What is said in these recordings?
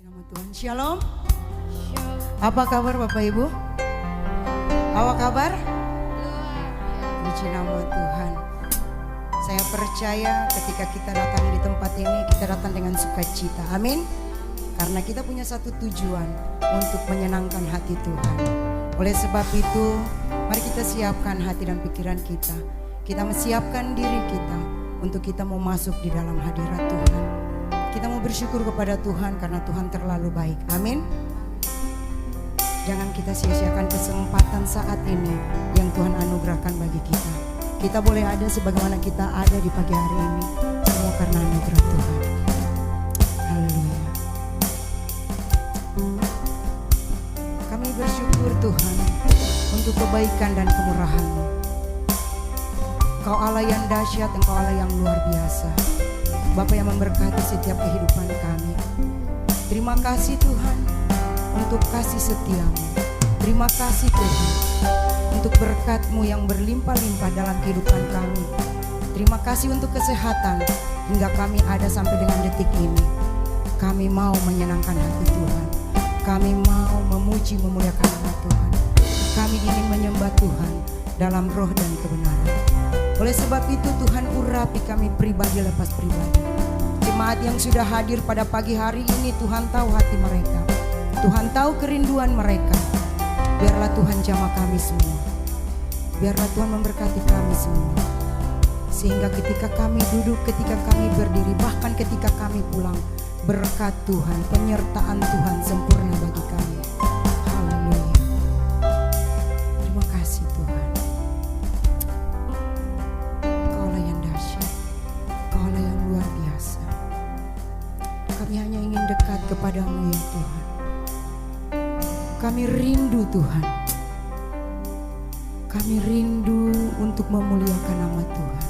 Nama Tuhan. Shalom. Apa kabar Bapak Ibu? Apa kabar? Puji nama Tuhan. Saya percaya ketika kita datang di tempat ini, kita datang dengan sukacita. Amin. Karena kita punya satu tujuan untuk menyenangkan hati Tuhan. Oleh sebab itu, mari kita siapkan hati dan pikiran kita. Kita menyiapkan diri kita untuk kita mau masuk di dalam hadirat Tuhan. Kita mau bersyukur kepada Tuhan karena Tuhan terlalu baik. Amin. Jangan kita sia-siakan kesempatan saat ini yang Tuhan anugerahkan bagi kita. Kita boleh ada sebagaimana kita ada di pagi hari ini. Semua karena anugerah Tuhan. Haleluya. Kami bersyukur Tuhan untuk kebaikan dan kemurahan-Mu. Kau Allah yang dahsyat, Engkau Allah yang luar biasa. Bapa yang memberkati setiap kehidupan kami. Terima kasih Tuhan untuk kasih setia-Mu. Terima kasih Tuhan untuk berkat-Mu yang berlimpah-limpah dalam kehidupan kami. Terima kasih untuk kesehatan hingga kami ada sampai dengan detik ini. Kami mau menyenangkan hati Tuhan. Kami mau memuji memuliakan nama Tuhan. Kami ingin menyembah Tuhan dalam roh dan kebenaran. Oleh sebab itu Tuhan urapi kami pribadi lepas pribadi. Jemaat yang sudah hadir pada pagi hari ini, Tuhan tahu hati mereka. Tuhan tahu kerinduan mereka. Biarlah Tuhan jamah kami semua. Biarlah Tuhan memberkati kami semua. Sehingga ketika kami duduk, ketika kami berdiri, bahkan ketika kami pulang, berkat Tuhan, penyertaan Tuhan sempurna bagi kami. Haleluya. Terima kasih Tuhan. Kaulah yang dahsyat, Kaulah yang luar biasa. Kami hanya ingin dekat kepadamu ya Tuhan. Kami rindu Tuhan. Kami rindu untuk memuliakan nama Tuhan.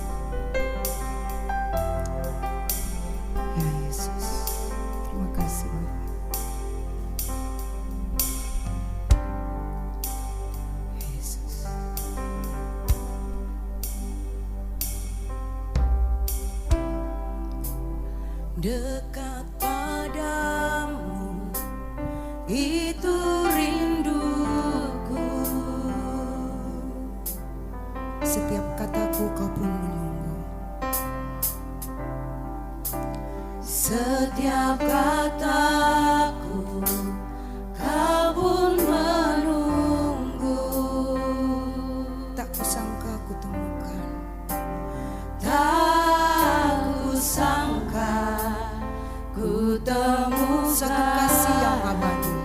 Ya Yesus, terima kasih Bapak. Yesus. Dekat padamu itu rinduku. Setiap kataku kau pun menunggu. Setiap kataku kau pun menunggu. Tak kusangka ku temukan. Tak kusangka ku temukan satu kasih yang abadi.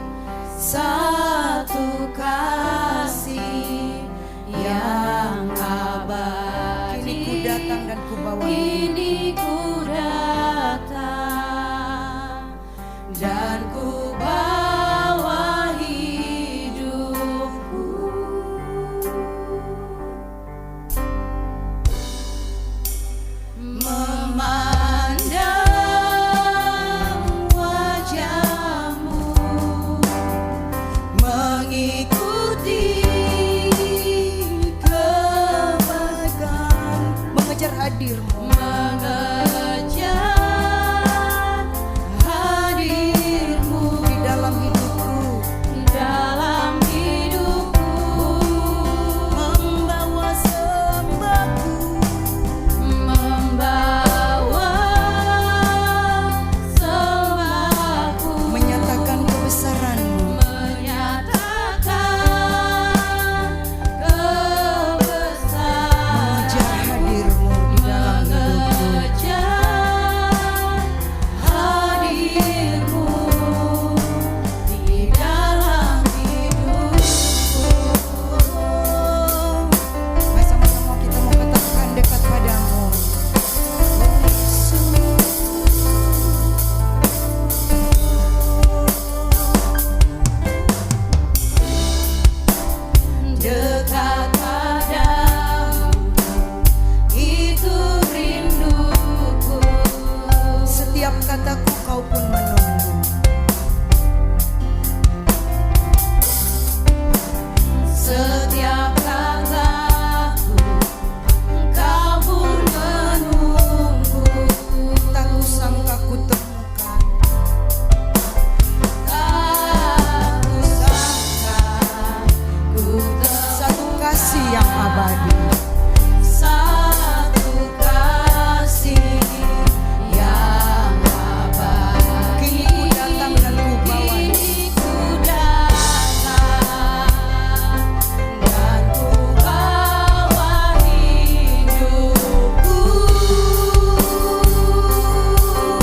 Satu kasih yang abadi. Kini ku datang dan ku bawa. Kini ku datang dan ku bawa hidupku. Memandang wajah-Mu, mengikuti kebaikan, mengejar hadir-Mu, mengejar hadir-Mu di dalam hidupku, dalam hidupku, membawa sembahku, membawa sembahku, menyatakan kebesaran-Mu, menyatakan kebesaran, mengejar hadir-Mu di dalam abadi. Satu kasih yang abadi. Kini ku datang dan ku bawa Kini ku datang dan ku bawa hidupku,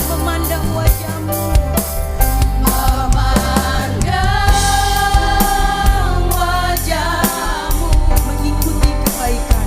memandang wajahmu, memandang wajahmu, mengikuti kebaikan.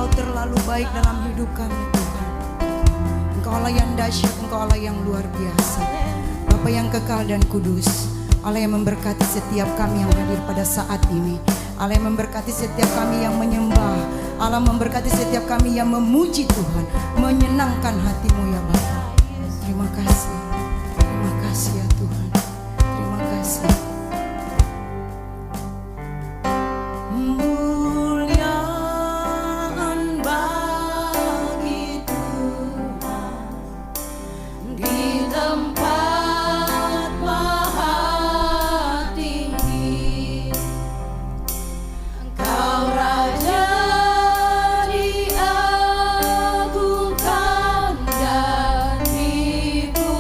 Engkau terlalu baik dalam hidup kami Tuhan. Engkau Allah yang dahsyat, Engkau Allah yang luar biasa, Bapa yang kekal dan kudus, Allah yang memberkati setiap kami yang hadir pada saat ini, Allah yang memberkati setiap kami yang menyembah, Allah memberkati setiap kami yang memuji Tuhan, menyenangkan hati-Mu ya Bapa. Terima kasih ya Tuhan, terima kasih. Muliaan bagi Tuhan di tempat maha tinggi. Engkau Raja diagungkan dan dipuji.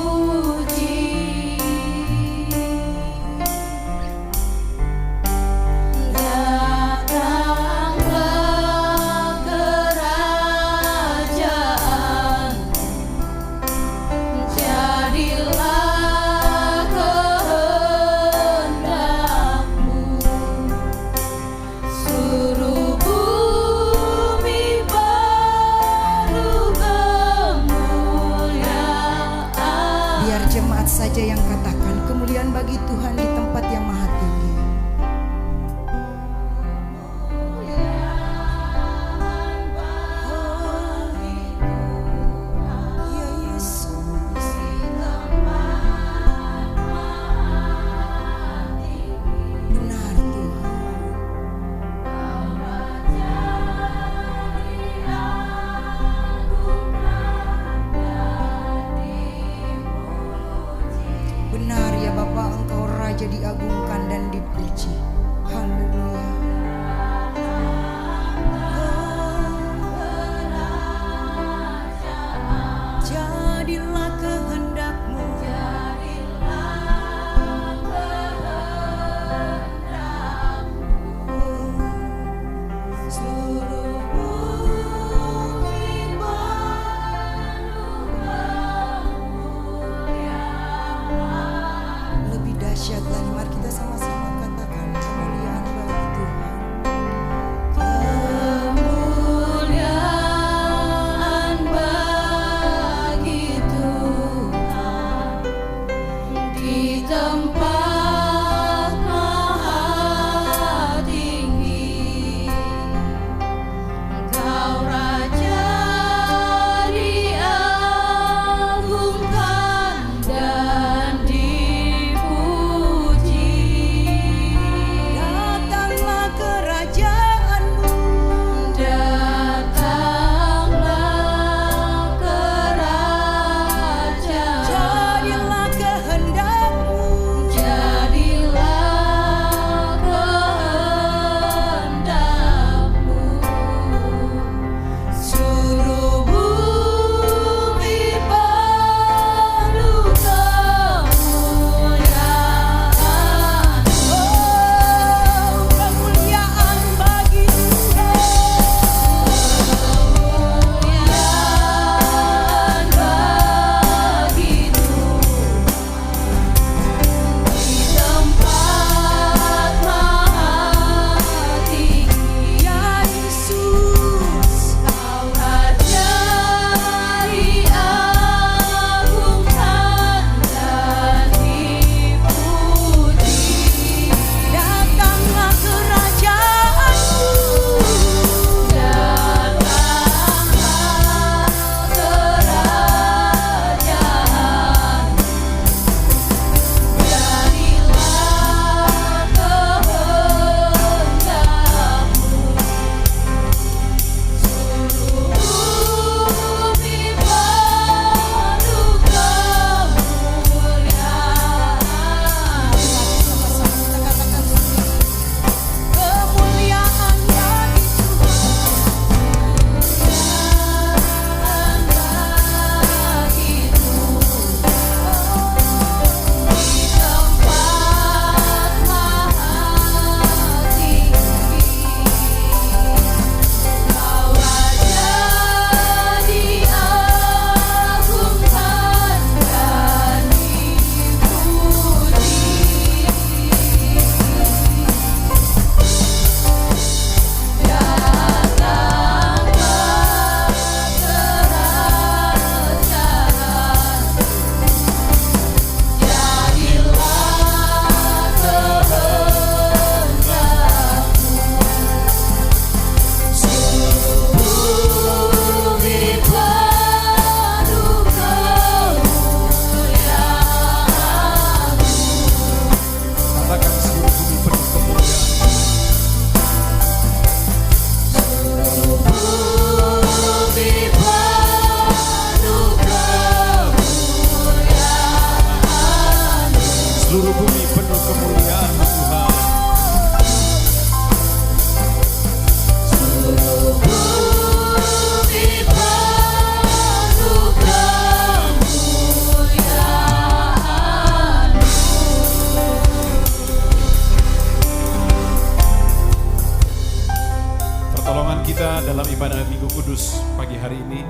pada Minggu Kudus pagi hari ini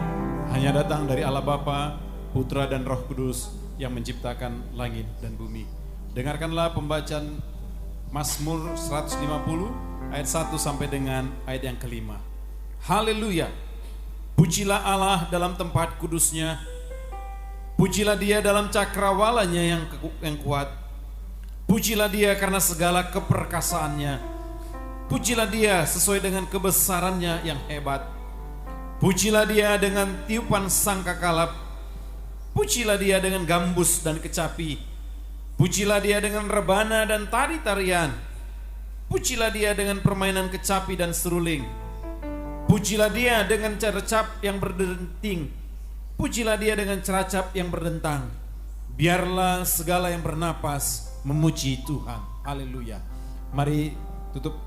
hanya datang dari Allah Bapa, Putra dan Roh Kudus yang menciptakan langit dan bumi. Dengarkanlah pembacaan Mazmur 150 ayat 1 sampai dengan ayat yang kelima. Haleluya. Pujilah Allah dalam tempat kudusnya. Pujilah Dia dalam cakrawalanya yang kuat. Pujilah Dia karena segala keperkasaannya. Pujilah Dia sesuai dengan kebesarannya yang hebat. Pujilah Dia dengan tiupan sangkakalap. Pujilah Dia dengan gambus dan kecapi. Pujilah Dia dengan rebana dan tari-tarian. Pujilah Dia dengan permainan kecapi dan seruling. Pujilah Dia dengan cercap yang berdenting. Pujilah Dia dengan ceracap yang berdentang. Biarlah segala yang bernapas memuji Tuhan. Haleluya. Mari tutup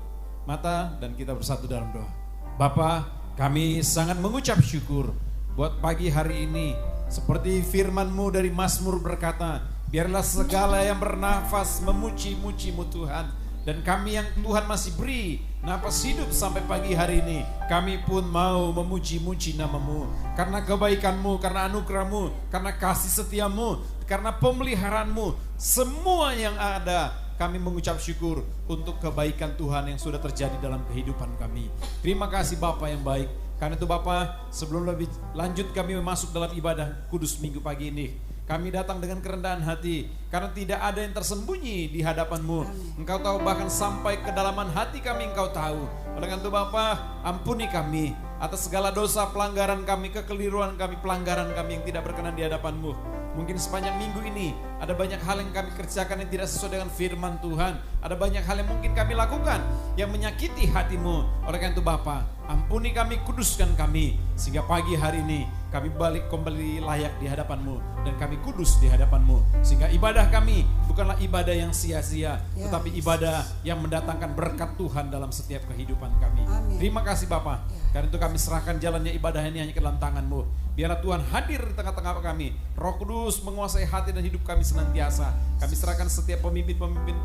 mata dan kita bersatu dalam doa. Bapa, kami sangat mengucap syukur buat pagi hari ini. Seperti firman-Mu dari Mazmur berkata, biarlah segala yang bernafas memuji-muji-Mu Tuhan. Dan kami yang Tuhan masih beri nafas hidup sampai pagi hari ini, kami pun mau memuji-muji nama-Mu. Karena kebaikan-Mu, karena anugerah-Mu, karena kasih setia-Mu, karena pemeliharaan-Mu, semua yang ada, kami mengucap syukur untuk kebaikan Tuhan yang sudah terjadi dalam kehidupan kami. Terima kasih Bapa yang baik. Karena itu Bapa, sebelum lebih lanjut kami masuk dalam ibadah kudus minggu pagi ini, kami datang dengan kerendahan hati. Karena tidak ada yang tersembunyi di hadapan-Mu. Engkau tahu, bahkan sampai kedalaman hati kami Engkau tahu. Oleh karena itu Bapa, ampuni kami atas segala dosa, pelanggaran kami, kekeliruan kami, pelanggaran kami yang tidak berkenan di hadapan-Mu. Mungkin sepanjang minggu ini ada banyak hal yang kami kerjakan yang tidak sesuai dengan firman Tuhan. Ada banyak hal yang mungkin kami lakukan yang menyakiti hati-Mu. Oleh karena itu Bapa, ampuni kami, kuduskan kami, sehingga pagi hari ini kami balik kembali layak di hadapan-Mu dan kami kudus di hadapan-Mu. Sehingga ibadah kami bukanlah ibadah yang sia-sia, tetapi ibadah yang mendatangkan berkat Tuhan dalam setiap kehidupan kami. Amin. Terima kasih Bapa. Karena itu kami serahkan jalannya ibadah ini hanya ke dalam tangan-Mu. Biarlah Tuhan hadir di tengah-tengah kami. Roh Kudus menguasai hati dan hidup kami senantiasa. Kami serahkan setiap pemimpin-pemimpin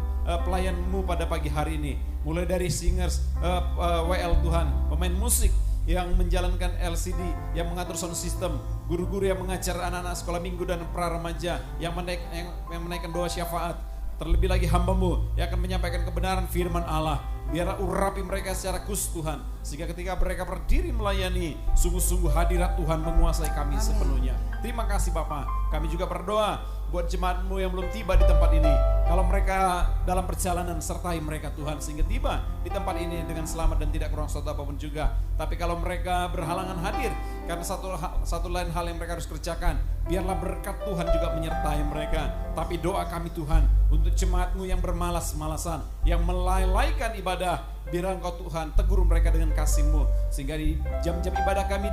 pelayan-Mu pada pagi hari ini. Mulai dari singers, WL Tuhan, pemain musik yang menjalankan LCD, yang mengatur sound system, guru-guru yang mengajar anak-anak sekolah minggu dan pra-remaja, yang menaikkan doa syafaat. Terlebih lagi hamba-Mu yang akan menyampaikan kebenaran firman Allah. Biarlah urapi mereka secara khusus Tuhan, sehingga ketika mereka berdiri melayani, sungguh-sungguh hadirat Tuhan menguasai kami sepenuhnya. Terima kasih Bapa. Kami juga berdoa buat jemaat-Mu yang belum tiba di tempat ini. Kalau mereka dalam perjalanan, sertai mereka Tuhan, sehingga tiba di tempat ini dengan selamat dan tidak kurang suatu apapun juga. Tapi kalau mereka berhalangan hadir karena satu lain hal yang mereka harus kerjakan, biarlah berkat Tuhan juga menyertai mereka. Tapi doa kami Tuhan untuk jemaat-Mu yang bermalas-malasan, yang melalaikan ibadah, biarlah Engkau Tuhan tegur mereka dengan kasih-Mu, sehingga di jam-jam ibadah kami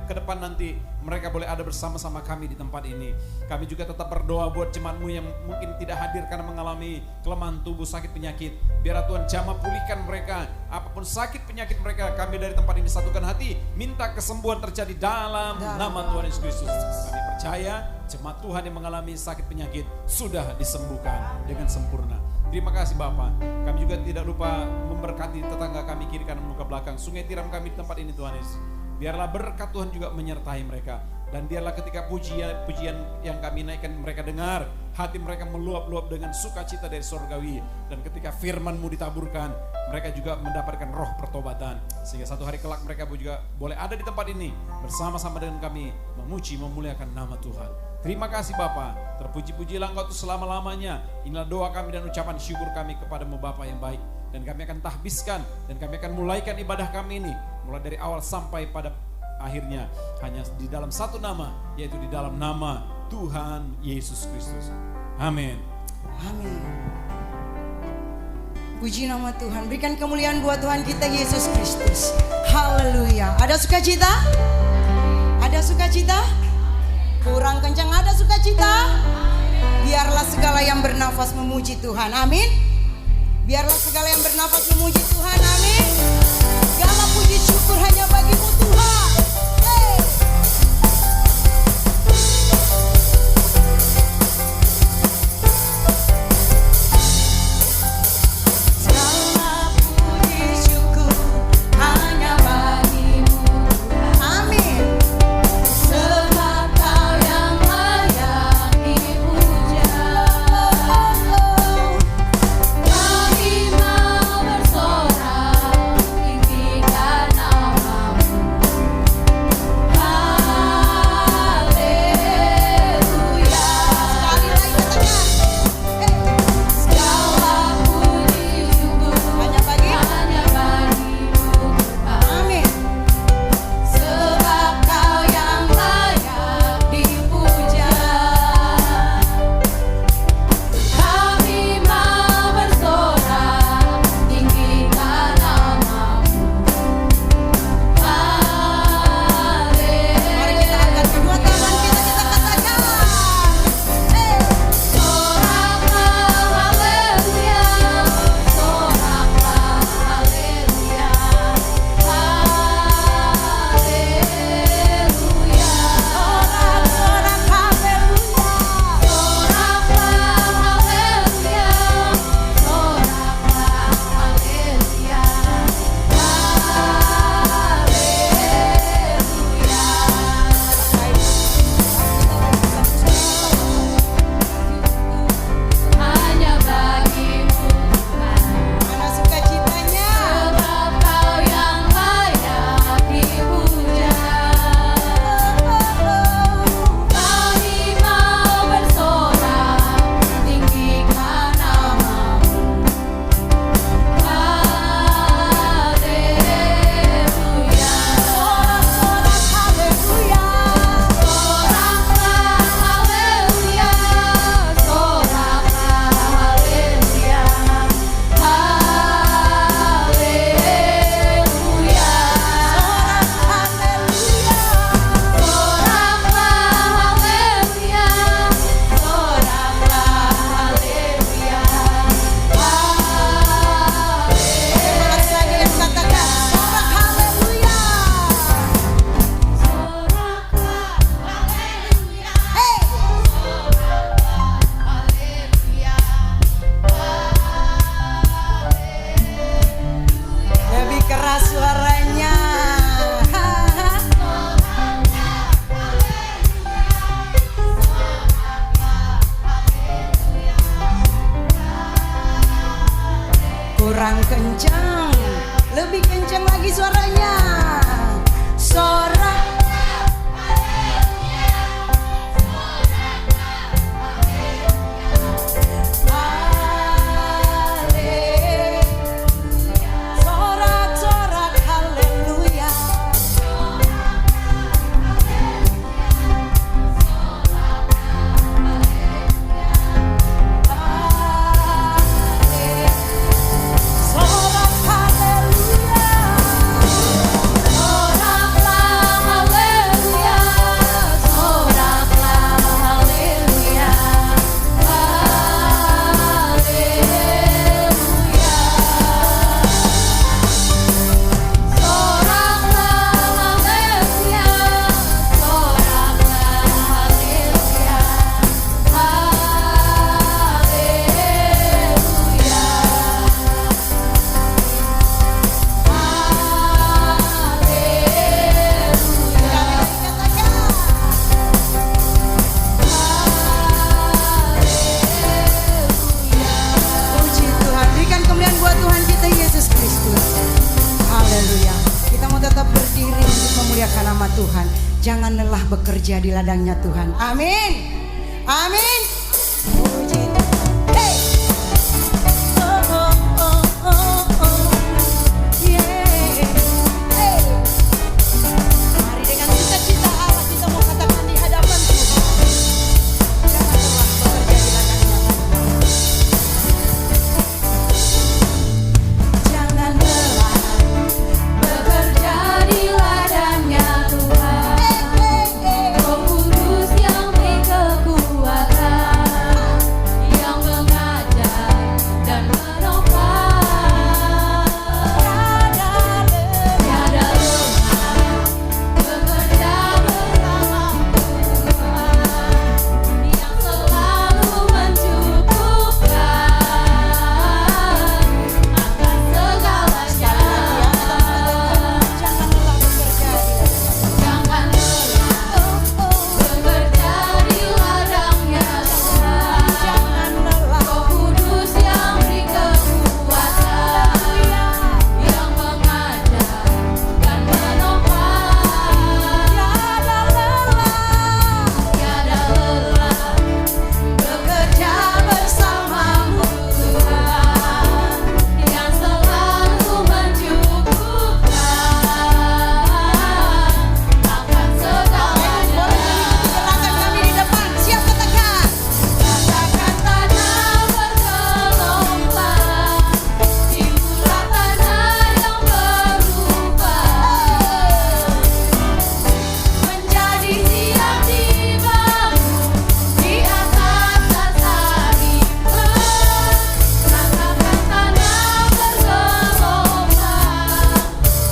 ke depan nanti mereka boleh ada bersama-sama kami di tempat ini. Kami juga tetap berdoa buat jemaat-Mu yang mungkin tidak hadir karena mengalami kelemahan tubuh, sakit penyakit. Biarlah Tuhan jamah pulihkan mereka, apapun sakit penyakit mereka. Kami dari tempat ini satukan hati, minta kesembuhan terjadi dalam nama Tuhan Yesus Kristus. Kami percaya jemaat Tuhan yang mengalami sakit penyakit sudah disembuhkan dengan sempurna. Terima kasih Bapa. Kami juga tidak lupa memberkati tetangga kami kiri kanan muka belakang, sungai tiram kami di tempat ini Tuhan Yesus. Biarlah berkat Tuhan juga menyertai mereka. Dan biarlah ketika pujian yang kami naikkan mereka dengar, hati mereka meluap-luap dengan sukacita dari surgawi. Dan ketika firman-Mu ditaburkan, mereka juga mendapatkan roh pertobatan. Sehingga satu hari kelak mereka juga boleh ada di tempat ini bersama-sama dengan kami memuji, memuliakan nama Tuhan. Terima kasih Bapa, terpuji-pujilah Engkau selama-lamanya. Inilah doa kami dan ucapan syukur kami kepada-Mu Bapa yang baik. Dan kami akan tahbiskan dan kami akan mulaikan ibadah kami ini, mulai dari awal sampai pada akhirnya hanya di dalam satu nama, yaitu di dalam nama Tuhan Yesus Kristus. Amin. Amin. Puji nama Tuhan. Berikan kemuliaan buat Tuhan kita Yesus Kristus. Haleluya. Ada sukacita? Ada sukacita? Kurang kencang, ada sukacita? Biarlah segala yang bernafas memuji Tuhan. Amin. Biarlah segala yang bernafas memuji Tuhan. Amin. Segala puji syukur hanya bagi-Mu Tuhan. Segala puji syukur hanya bagi-Mu memuliakan nama Tuhan. Jangan lelah bekerja di ladangnya Tuhan. Amin. Amin. Puji Tuhan. Hey. Oh, oh, oh, oh, oh. Yeah. Hey. Mari dengan sukacita Allah kita mau katakan di hadapan Tuhan. Jangan lelah bekerja di ladangnya Tuhan. Jangan lelah bekerja di ladangnya Tuhan. Roh Kudus yang beri kekuatan, yang mengajar dan menopang. Tiada lelah bekerja bersama Tuhan, yang selalu mencukupkan akan segalanya. Jangan lelah bekerja di ladangnya Tuhan. Jangan lelah bekerja di ladangnya Tuhan. Jangan lelah. Roh Kudus yang beri kekuatan, yang mengajar dan menopang. Tiada lelah. Tiada lelah bekerja bersamamu Tuhan, yang selalu mencukupkan akan segalanya. Gerakan kami di depan. Siap katakan. Katakan tanah bergelombang, timbulah tanah yang berubah, menjadi siap dibangun di atas dasar iman. Katakan tanah bergelombang,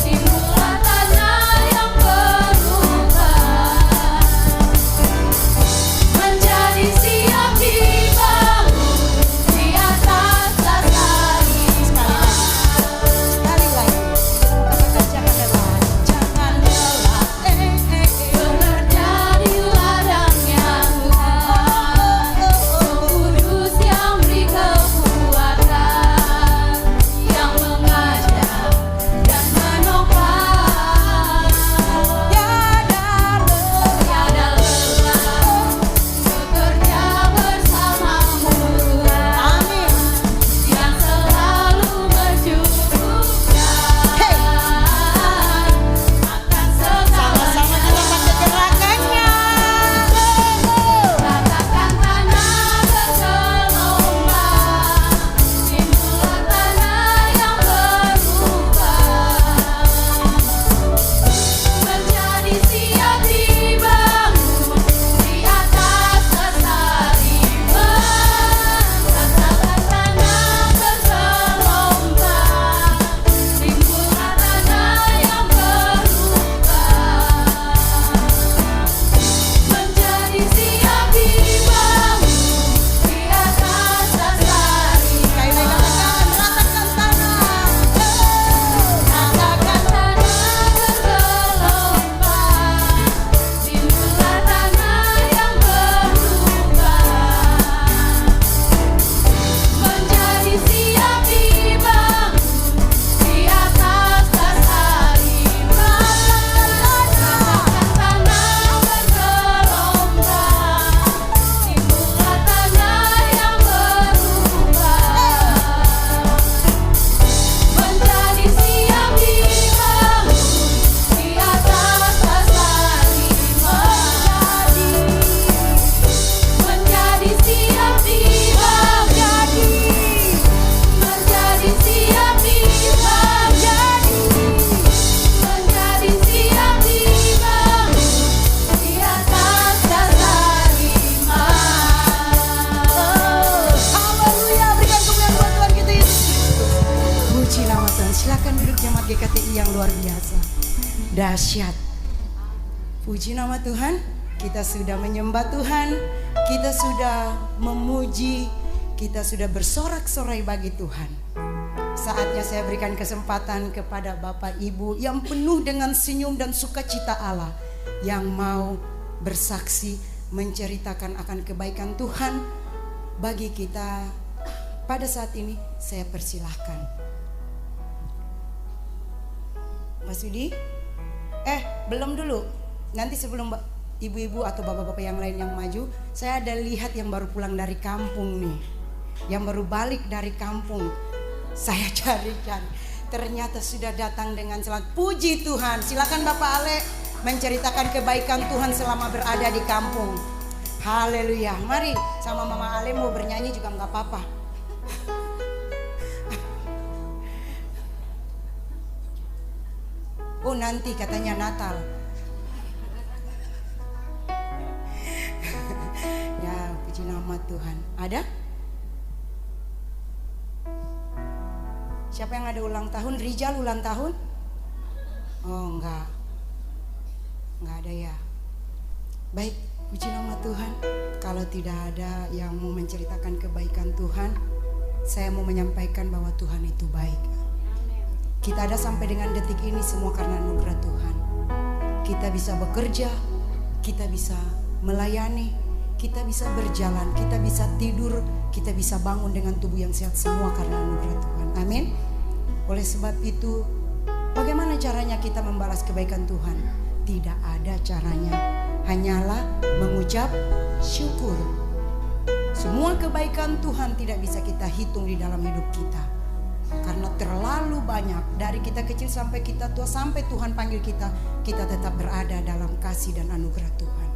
timbulah tanah yang berubah, menjadi siap dibangun di atas dasar iman. Sekali lagi. Katakan jangan lelah. Jangan lelah. Bekerja di ladangnya Tuhan, Roh Kudus yang beri kekuatan, yang mengajar dan menopang. Tiada lelah bekerja bersamamu Tuhan, Amin. yang selalu mencukupkan akan Sama-sama kita segalanya. pakai gerakannya. Katakan tanah bergelombang, timbulah tanah yang berubah, menjadi siap dibangun di atas dasar iman. Katakan tanah bergelombang, timbulah tanah yang berubah, menjadi siap dibangun di atas dasar Sekali lagi iman. katakan. Ratakan tanah. Katakan tanah bergelombang, timbulah tanah yang berubah, menjadi siap dibangun di atas dasar iman. Katakan tanah bergelombang, timbulah tanah yang berubah, menjadi siap dibangun di atas dasar iman. Menjadi siap dibangun, menjadi siap dibangun, menjadi siap dibangun di atas dasar iman. Haleluya. Berikan kemuliaan buat Tuhan kita Yesus Kristus. Puji nama Tuhan. Silakan duduk jemaat GKTI yang luar biasa. Dahsyat. Puji nama Tuhan. Kita sudah menyembah Tuhan. Kita sudah memuji. Kita sudah bersorak-sorai bagi Tuhan. Saatnya saya berikan kesempatan kepada Bapak Ibu yang penuh dengan senyum dan sukacita Allah, yang mau bersaksi menceritakan akan kebaikan Tuhan bagi kita pada saat ini. Saya persilahkan. Mas Yudi, Belum dulu. Nanti sebelum ibu-ibu atau bapak-bapak yang lain yang maju, saya ada lihat yang baru pulang dari kampung nih. Yang baru balik dari kampung. Saya cari-cari. Ternyata sudah datang dengan selamat. Puji Tuhan. Silakan Bapak Ale menceritakan kebaikan Tuhan selama berada di kampung. Haleluya. Mari sama Mama Ale mau bernyanyi juga nggak apa-apa. Oh nanti katanya Natal. Ya puji nama Tuhan. Ada? Siapa yang ada ulang tahun? Rijal ulang tahun? Oh enggak. Enggak ada ya. Baik, puji nama Tuhan. Kalau tidak ada yang mau menceritakan kebaikan Tuhan, saya mau menyampaikan bahwa Tuhan itu baik. Kita ada sampai dengan detik ini semua karena anugerah Tuhan. Kita bisa bekerja, kita bisa melayani, kita bisa berjalan, kita bisa tidur, kita bisa bangun dengan tubuh yang sehat, semua karena anugerah Tuhan. Amin. Oleh sebab itu, bagaimana caranya kita membalas kebaikan Tuhan? Tidak ada caranya, hanyalah mengucap syukur. Semua kebaikan Tuhan tidak bisa kita hitung di dalam hidup kita. Karena terlalu banyak, dari kita kecil sampai kita tua, sampai Tuhan panggil kita, kita tetap berada dalam kasih dan anugerah Tuhan.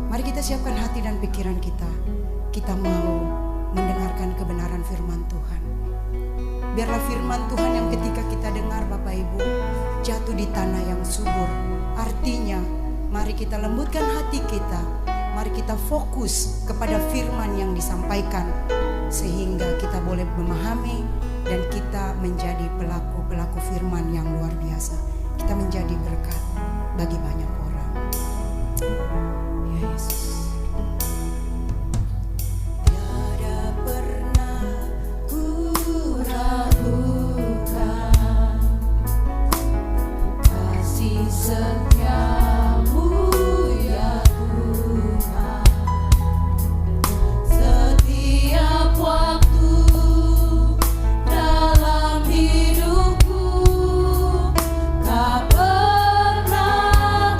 Mari kita siapkan hati dan pikiran kita. Kita mau mendengarkan kebenaran firman Tuhan. Biarlah firman Tuhan yang ketika kita dengar Bapak Ibu jatuh di tanah yang subur. Artinya mari kita lembutkan hati kita. Mari kita fokus kepada firman yang disampaikan, sehingga kita boleh memahami dan kita menjadi pelaku-pelaku firman yang luar biasa. Kita menjadi berkat bagi banyak orang. Ya Yesus. Tiada pernah ku ragukan kasih setiamu ya Tuhan. Setiap waktu dalam hidupku, Kau pernah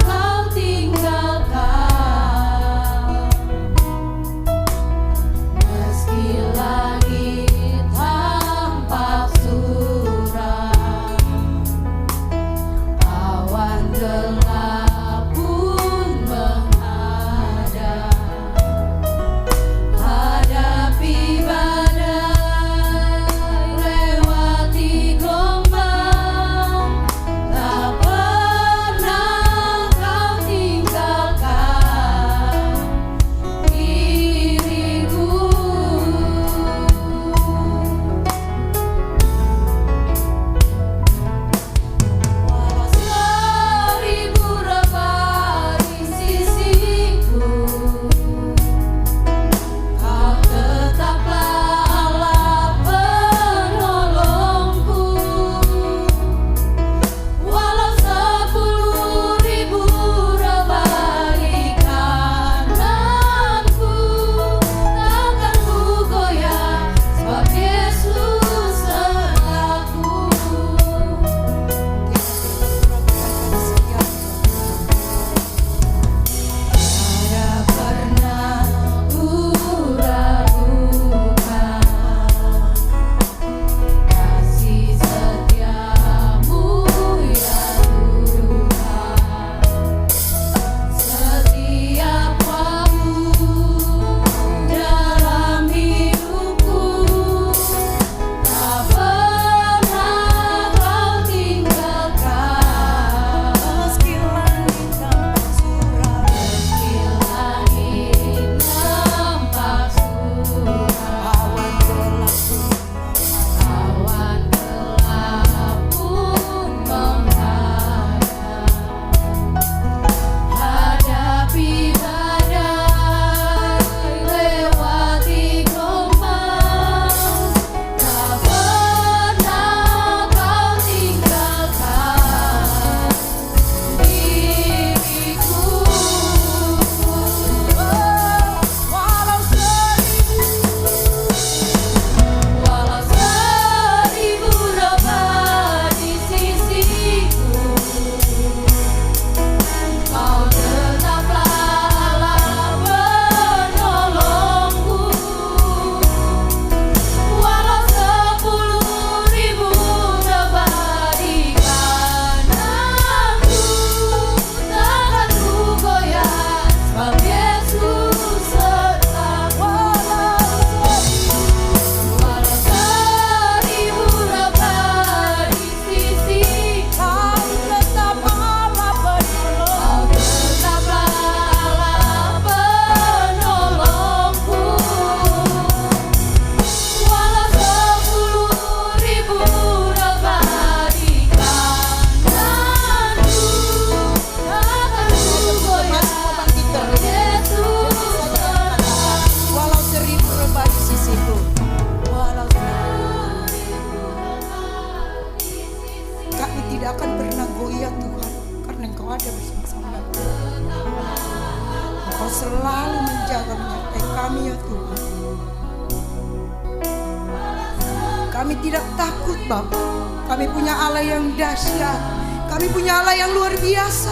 Engkau selalu menjaga menyertai kami ya Tuhan. Kami tidak takut Bapa. Kami punya Allah yang dahsyat. Kami punya Allah yang luar biasa.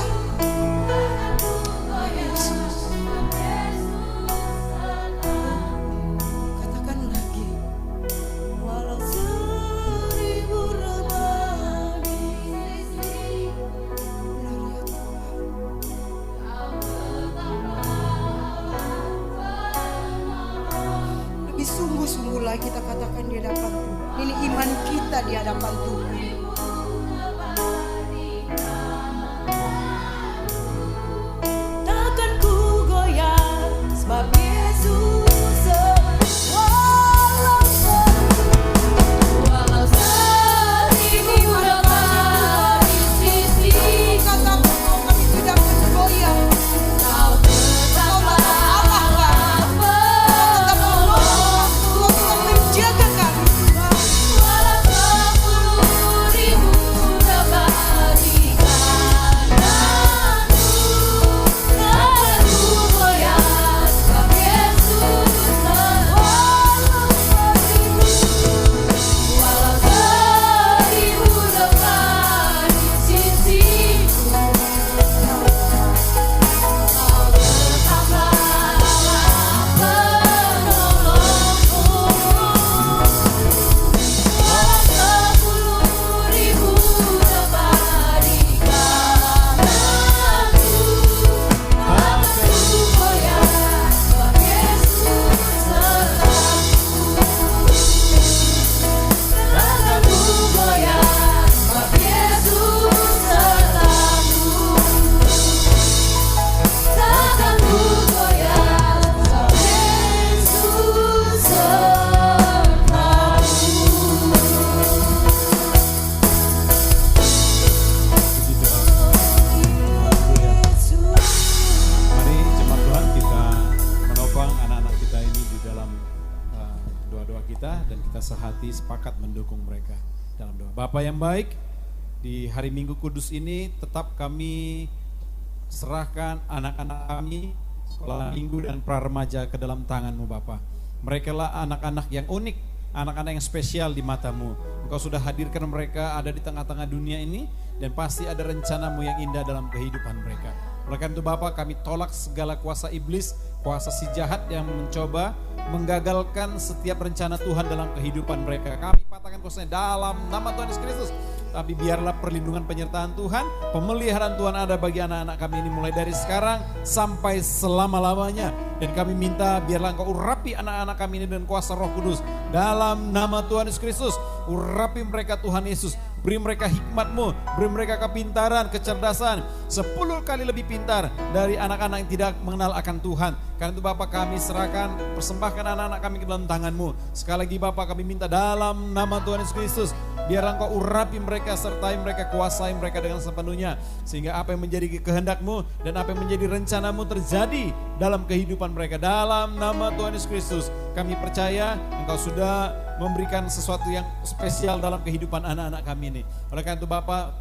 Yesus. Katakan lagi. Walau 1000 rabah di sisi. Benar ya Tuhan. Lebih sungguh-sungguh lagi kita katakan di hadapan Tuhan. Ini iman kita di hadapan Tuhan. Takkan ku goyah sebab Yesus Walau 1000 rabah di sisi, katakan kami tidak bergoyah. Kau tetaplah Kau tetap menjaga kami. walau 10.000 rabah di kananku, takkan ku goyah sebab Yesus walau 1000 rabah di sisiku, kau tetaplah penolongku. Walau 10.000 rabah di kananku, takkan ku goyah sebab Yesus sertaku. Takkan ku goyah sebab Yesus sertaku. Takkan ku goyah sebab Yesus Mari jemaat Tuhan kita menopang anak-anak kita ini di dalam doa-doa kita dan kita sehati sepakat mendukung mereka dalam doa. Bapa yang baik, di hari Minggu Kudus ini tetap kami serahkan anak-anak kami, sekolah minggu dan praremaja ke dalam tangan-Mu Bapa. Mereka lah anak-anak yang unik, anak-anak yang spesial di mata-Mu. Engkau sudah hadirkan mereka ada di tengah-tengah dunia ini dan pasti ada rencana-Mu yang indah dalam kehidupan mereka. Oleh karena itu Bapa, kami tolak segala kuasa iblis, kuasa si jahat yang mencoba menggagalkan setiap rencana Tuhan dalam kehidupan mereka. Kami patahkan kuasanya dalam nama Tuhan Yesus Kristus. Tapi biarlah perlindungan penyertaan Tuhan, pemeliharaan Tuhan ada bagi anak-anak kami ini mulai dari sekarang sampai selama-lamanya. Dan kami minta biarlah Engkau urapi anak-anak kami ini dengan kuasa Roh Kudus. Dalam nama Tuhan Yesus Kristus, urapi mereka Tuhan Yesus. Beri mereka hikmat-Mu, beri mereka kepintaran, kecerdasan, 10 kali lebih pintar dari anak-anak yang tidak mengenal akan Tuhan. Karena itu Bapak kami serahkan, persembahkan anak-anak kami ke dalam tangan-Mu. Sekali lagi Bapak kami minta dalam nama Tuhan Yesus Kristus, biarlah Engkau urapi mereka, sertai mereka, kuasai mereka dengan sepenuhnya. Sehingga apa yang menjadi kehendak-Mu dan apa yang menjadi rencana-Mu terjadi dalam kehidupan mereka. Dalam nama Tuhan Yesus Kristus, kami percaya Engkau sudah memberikan sesuatu yang spesial dalam kehidupan anak-anak kami ini. Oleh karena itu Bapak,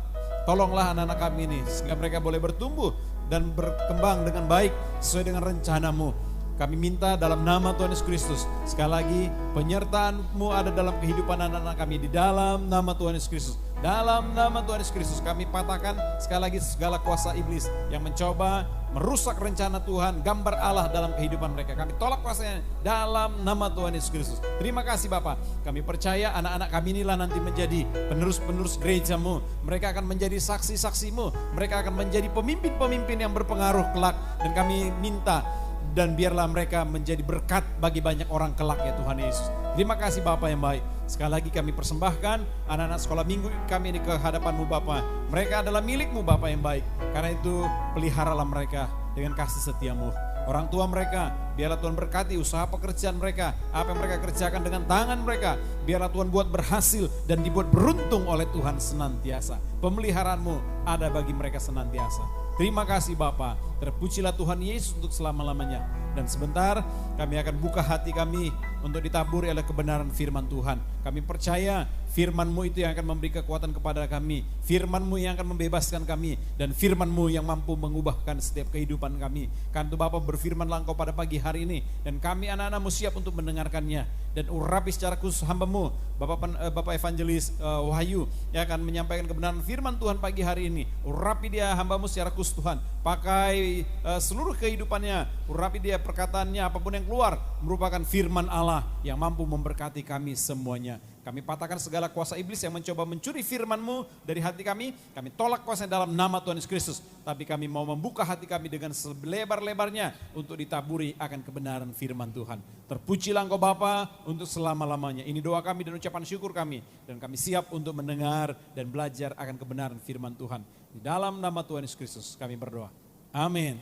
tolonglah anak-anak kami ini sehingga mereka boleh bertumbuh dan berkembang dengan baik sesuai dengan rencana-Mu. Kami minta dalam nama Tuhan Yesus Kristus, sekali lagi penyertaan-Mu ada dalam kehidupan anak-anak kami di dalam nama Tuhan Yesus Kristus. Dalam nama Tuhan Yesus Kristus kami patahkan sekali lagi segala kuasa iblis yang mencoba merusak rencana Tuhan, gambar Allah dalam kehidupan mereka. Kami tolak kuasanya dalam nama Tuhan Yesus Kristus. Terima kasih Bapak. Kami percaya anak-anak kami inilah nanti menjadi penerus-penerus gereja-Mu. Mereka akan menjadi saksi-saksi-Mu. Mereka akan menjadi pemimpin-pemimpin yang berpengaruh kelak. Dan kami minta dan biarlah mereka menjadi berkat bagi banyak orang kelak ya Tuhan Yesus. Terima kasih Bapak yang baik. Sekali lagi kami persembahkan anak-anak sekolah minggu kami ini ke hadapan-Mu Bapak. Mereka adalah milik-Mu Bapak yang baik. Karena itu peliharalah mereka dengan kasih setia-Mu. Orang tua mereka, biarlah Tuhan berkati usaha pekerjaan mereka. Apa yang mereka kerjakan dengan tangan mereka, biarlah Tuhan buat berhasil dan dibuat beruntung oleh Tuhan senantiasa. Pemeliharaan-Mu ada bagi mereka senantiasa. Terima kasih Bapa, terpujilah Tuhan Yesus untuk selama-lamanya. Dan sebentar kami akan buka hati kami untuk ditaburi oleh kebenaran firman Tuhan. Kami percaya Firman-Mu itu yang akan memberi kekuatan kepada kami, Firman-Mu yang akan membebaskan kami, dan Firman-Mu yang mampu mengubahkan setiap kehidupan kami. Karena itu Bapa, berfirmanlah Engkau pada pagi hari ini, dan kami anak-anak-Mu siap untuk mendengarkannya. Dan urapi secara khusus hamba-Mu, Bapak Evangelis Wahyu, yang akan menyampaikan kebenaran firman Tuhan pagi hari ini. Urapi dia hamba-Mu secara khusus Tuhan, pakai seluruh kehidupannya, urapi dia perkataannya, apapun yang keluar merupakan firman Allah yang mampu memberkati kami semuanya. Kami patahkan segala kuasa iblis yang mencoba mencuri firman-Mu dari hati kami tolak kuasanya dalam nama Tuhan Yesus Kristus. Tapi kami mau membuka hati kami dengan selebar-lebarnya untuk ditaburi akan kebenaran firman Tuhan. Terpujilah Engkau Bapa untuk selama-lamanya. Ini doa kami dan ucapan syukur kami, dan kami siap untuk mendengar dan belajar akan kebenaran firman Tuhan. Di dalam nama Tuhan Yesus Kristus kami berdoa. Amin.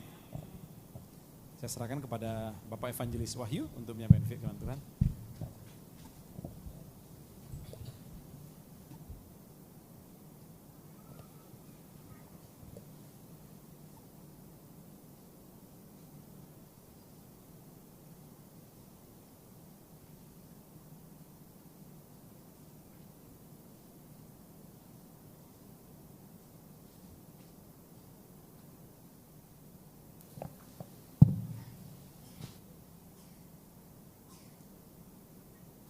Saya serahkan kepada Bapak Evangelis Wahyu untuk menyampaikan firman Tuhan.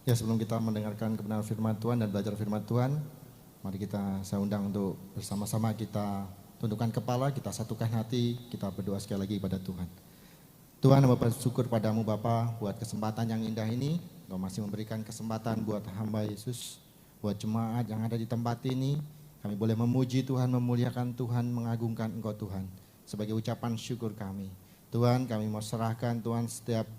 Ya, sebelum kita mendengarkan kebenaran firman Tuhan dan belajar firman Tuhan, mari saya undang untuk bersama-sama kita tundukkan kepala, kita satukan hati, kita berdoa sekali lagi kepada Tuhan. Tuhan, hamba bersyukur padamu Bapa buat kesempatan yang indah ini. Engkau masih memberikan kesempatan buat hamba Yesus, buat jemaat yang ada di tempat ini. Kami boleh memuji Tuhan, memuliakan Tuhan, mengagungkan Engkau Tuhan. Sebagai ucapan syukur kami. Tuhan, kami mau serahkan Tuhan setiap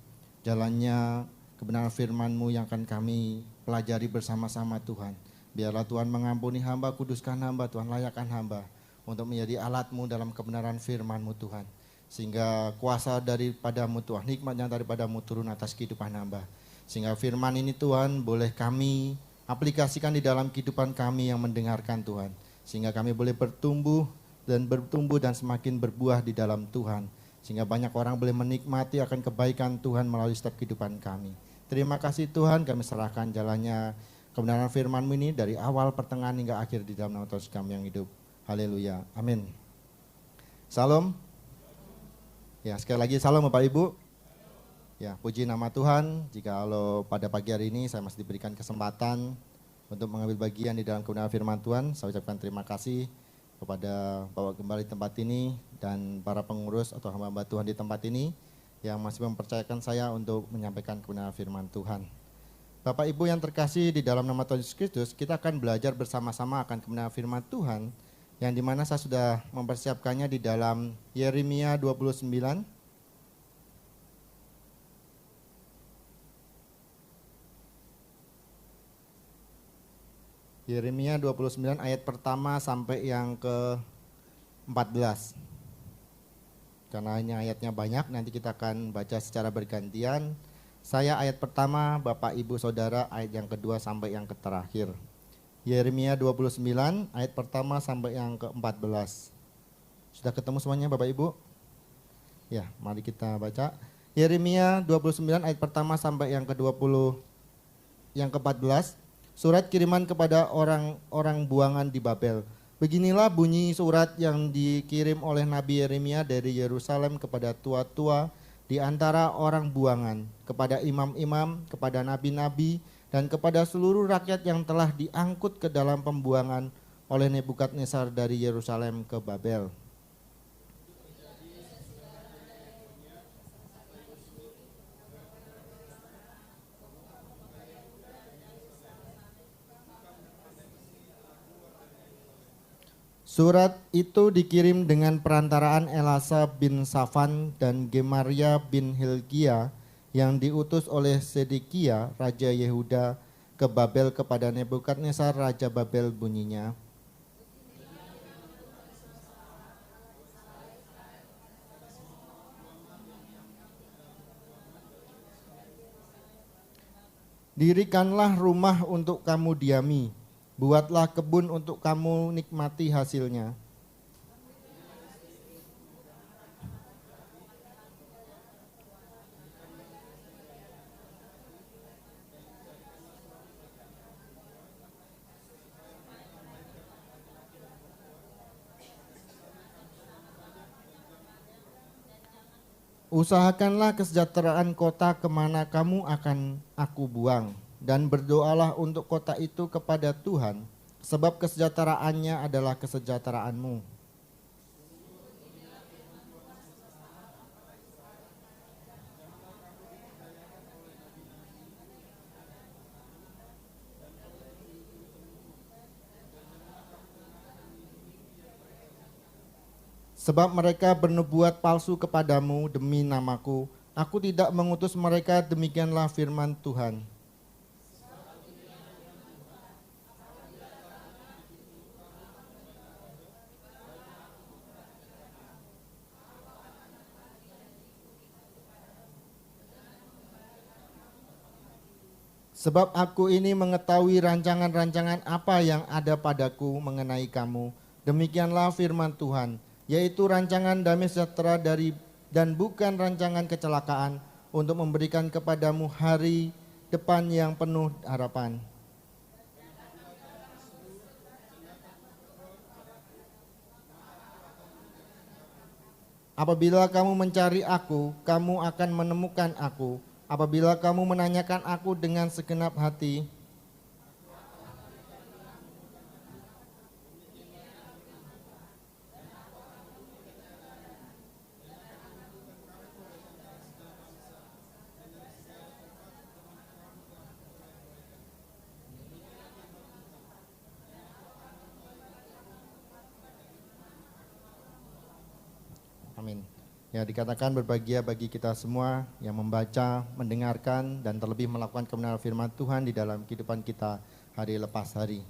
jalannya kebenaran firman-Mu yang akan kami pelajari bersama-sama Tuhan. Biarlah Tuhan mengampuni hamba, kuduskan hamba, Tuhan layakkan hamba untuk menjadi alat-Mu dalam kebenaran firman-Mu Tuhan. Sehingga kuasa daripadamu Tuhan, nikmatnya daripadamu turun atas kehidupan hamba. Sehingga firman ini Tuhan boleh kami aplikasikan di dalam kehidupan kami yang mendengarkan Tuhan. Sehingga kami boleh bertumbuh dan semakin berbuah di dalam Tuhan. Sehingga banyak orang boleh menikmati akan kebaikan Tuhan melalui setiap kehidupan kami. Terima kasih Tuhan, kami serahkan jalannya kebenaran firman-Mu ini dari awal, pertengahan hingga akhir di dalam nama Tuhan kami yang hidup. Haleluya, amin. Salam. Ya, sekali lagi salam Bapak Ibu. Ya, puji nama Tuhan, jikalau pada pagi hari ini saya masih diberikan kesempatan untuk mengambil bagian di dalam kebenaran firman Tuhan. Saya ucapkan terima kasih kepada Bapak Gembala di tempat ini dan para pengurus atau hamba-hamba Tuhan di tempat ini yang masih mempercayakan saya untuk menyampaikan kebenaran firman Tuhan. Bapak Ibu yang terkasih di dalam nama Tuhan Yesus Kristus, kita akan belajar bersama-sama akan kebenaran firman Tuhan yang dimana saya sudah mempersiapkannya di dalam Yeremia 29. Yeremia 29 ayat pertama sampai yang ke-14. Karena ini ayatnya banyak, nanti kita akan baca secara bergantian. Saya ayat pertama, Bapak Ibu Saudara ayat yang kedua sampai yang terakhir. Yeremia 29 ayat pertama sampai yang ke-14. Sudah ketemu semuanya Bapak Ibu? Ya, mari kita baca. Yeremia 29 ayat pertama sampai yang ke-20, yang ke-14. Surat kiriman kepada orang-orang buangan di Babel. Beginilah bunyi surat yang dikirim oleh Nabi Yeremia dari Yerusalem kepada tua-tua di antara orang buangan, kepada imam-imam, kepada nabi-nabi, dan kepada seluruh rakyat yang telah diangkut ke dalam pembuangan oleh Nebukadnezar dari Yerusalem ke Babel. Surat itu dikirim dengan perantaraan Elasa bin Safan dan Gemaria bin Hilkia yang diutus oleh Sedekia, Raja Yehuda, ke Babel kepada Nebukadnezar, Raja Babel. Bunyinya, dirikanlah rumah untuk kamu diami, buatlah kebun untuk kamu nikmati hasilnya. Usahakanlah kesejahteraan kota kemana kamu akan aku buang, dan berdoalah untuk kota itu kepada Tuhan, sebab kesejahteraannya adalah kesejahteraanmu. Sebab mereka bernubuat palsu kepadamu demi namaku. Aku tidak mengutus mereka, demikianlah firman Tuhan. Sebab aku ini mengetahui rancangan-rancangan apa yang ada padaku mengenai kamu. Demikianlah firman Tuhan, yaitu rancangan damai sejahtera dan bukan rancangan kecelakaan, untuk memberikan kepadamu hari depan yang penuh harapan. Apabila kamu mencari aku, kamu akan menemukan aku. Apabila kamu menanyakan aku dengan segenap hati, amin. Ya, dikatakan berbahagia bagi kita semua yang membaca, mendengarkan, dan terlebih melakukan kebenaran firman Tuhan di dalam kehidupan kita hari lepas hari.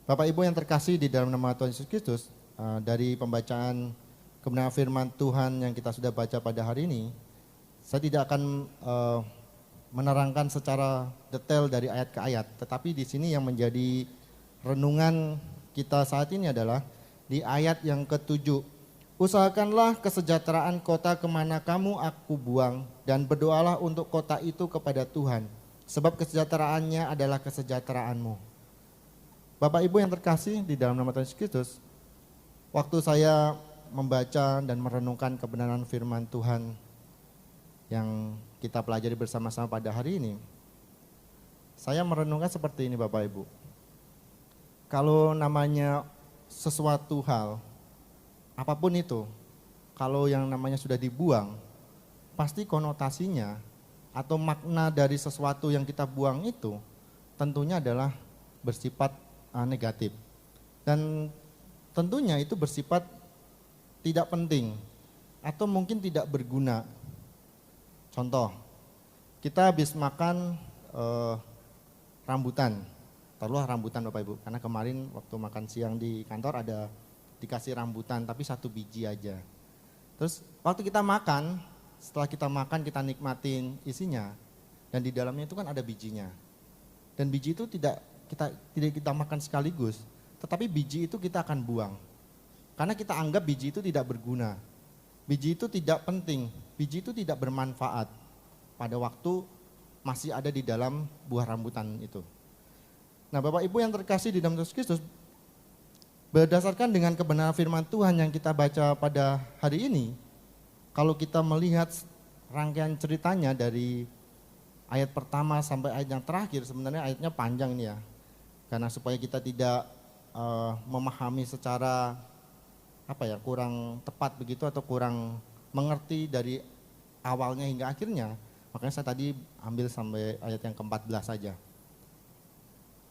Bapak Ibu yang terkasih di dalam nama Tuhan Yesus Kristus, dari pembacaan kebenaran firman Tuhan yang kita sudah baca pada hari ini, saya tidak akan menerangkan secara detail dari ayat ke ayat, tetapi di sini yang menjadi renungan kita saat ini adalah di ayat yang ke-7. Usahakanlah kesejahteraan kota kemana kamu aku buang, dan berdoalah untuk kota itu kepada Tuhan, sebab kesejahteraannya adalah kesejahteraanmu. Bapak Ibu yang terkasih di dalam nama Tuhan Yesus Kristus, waktu saya membaca dan merenungkan kebenaran firman Tuhan yang kita pelajari bersama-sama pada hari ini, saya merenungkan seperti ini Bapak Ibu. Kalau namanya sesuatu hal, apapun itu, kalau yang namanya sudah dibuang, pasti konotasinya atau makna dari sesuatu yang kita buang itu tentunya adalah bersifat negatif. Dan tentunya itu bersifat tidak penting atau mungkin tidak berguna. Contoh, kita habis makan rambutan, taruhlah rambutan Bapak Ibu, karena kemarin waktu makan siang di kantor ada dikasih rambutan tapi 1 biji aja. Terus waktu kita makan, setelah kita makan kita nikmatin isinya, dan di dalamnya itu kan ada bijinya. Dan biji itu tidak kita makan sekaligus, tetapi biji itu kita akan buang. Karena kita anggap biji itu tidak berguna. Biji itu tidak penting, biji itu tidak bermanfaat pada waktu masih ada di dalam buah rambutan itu. Nah, Bapak Ibu yang terkasih di dalam Yesus Kristus, berdasarkan dengan kebenaran firman Tuhan yang kita baca pada hari ini, kalau kita melihat rangkaian ceritanya dari ayat pertama sampai ayat yang terakhir, sebenarnya ayatnya panjang ini ya. Karena supaya kita tidak memahami secara kurang tepat begitu atau kurang mengerti dari awalnya hingga akhirnya, makanya saya tadi ambil sampai ayat yang ke-14 saja.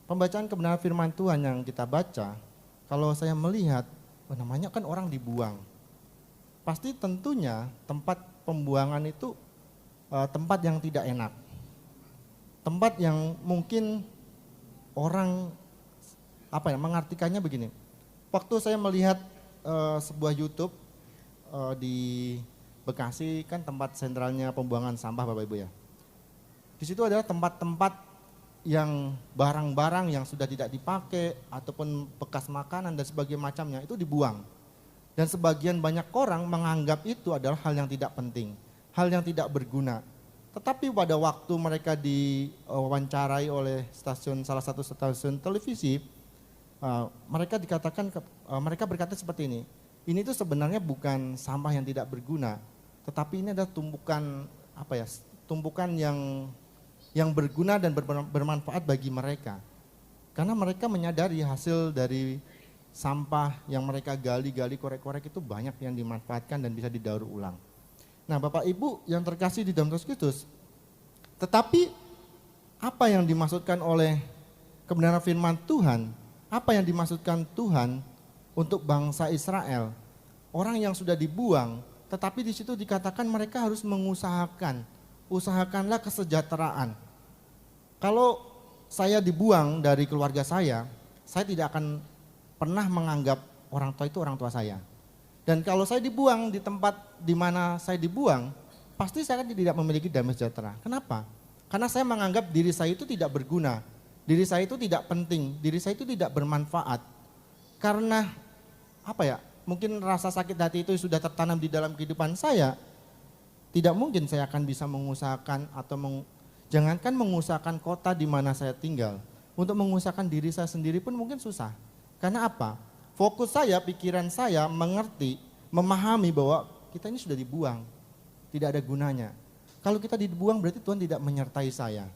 Pembacaan kebenaran firman Tuhan yang kita baca, kalau saya melihat, namanya kan orang dibuang. Pasti tentunya tempat pembuangan itu tempat yang tidak enak. Tempat yang mungkin orang mengartikannya begini. Waktu saya melihat sebuah YouTube di Bekasi, kan tempat sentralnya pembuangan sampah Bapak Ibu ya. Di situ adalah tempat-tempat yang barang-barang yang sudah tidak dipakai ataupun bekas makanan dan sebagainya macamnya itu dibuang. Dan sebagian banyak orang menganggap itu adalah hal yang tidak penting, hal yang tidak berguna. Tetapi pada waktu mereka diwawancarai oleh salah satu stasiun televisi, mereka berkata seperti ini tuh sebenarnya bukan sampah yang tidak berguna, tetapi ini adalah tumbukan tumbukan yang berguna dan bermanfaat bagi mereka. Karena mereka menyadari hasil dari sampah yang mereka gali-gali, korek-korek itu banyak yang dimanfaatkan dan bisa didaur ulang. Nah, Bapak Ibu yang terkasih di dalam Kristus, tetapi apa yang dimaksudkan oleh kebenaran firman Tuhan? Apa yang dimaksudkan Tuhan untuk bangsa Israel? Orang yang sudah dibuang, tetapi di situ dikatakan mereka harus usahakanlah kesejahteraan. Kalau saya dibuang dari keluarga saya tidak akan pernah menganggap orang tua itu orang tua saya. Dan kalau saya dibuang di tempat di mana saya dibuang, pasti saya tidak memiliki damai sejahtera. Kenapa? Karena saya menganggap diri saya itu tidak berguna, diri saya itu tidak penting, diri saya itu tidak bermanfaat. Karena mungkin rasa sakit hati itu sudah tertanam di dalam kehidupan saya, tidak mungkin saya akan bisa mengusahakan atau jangankan mengusahakan kota di mana saya tinggal, untuk mengusahakan diri saya sendiri pun mungkin susah. Karena apa? Fokus saya, pikiran saya mengerti, memahami bahwa kita ini sudah dibuang, tidak ada gunanya. Kalau kita dibuang berarti Tuhan tidak menyertai saya.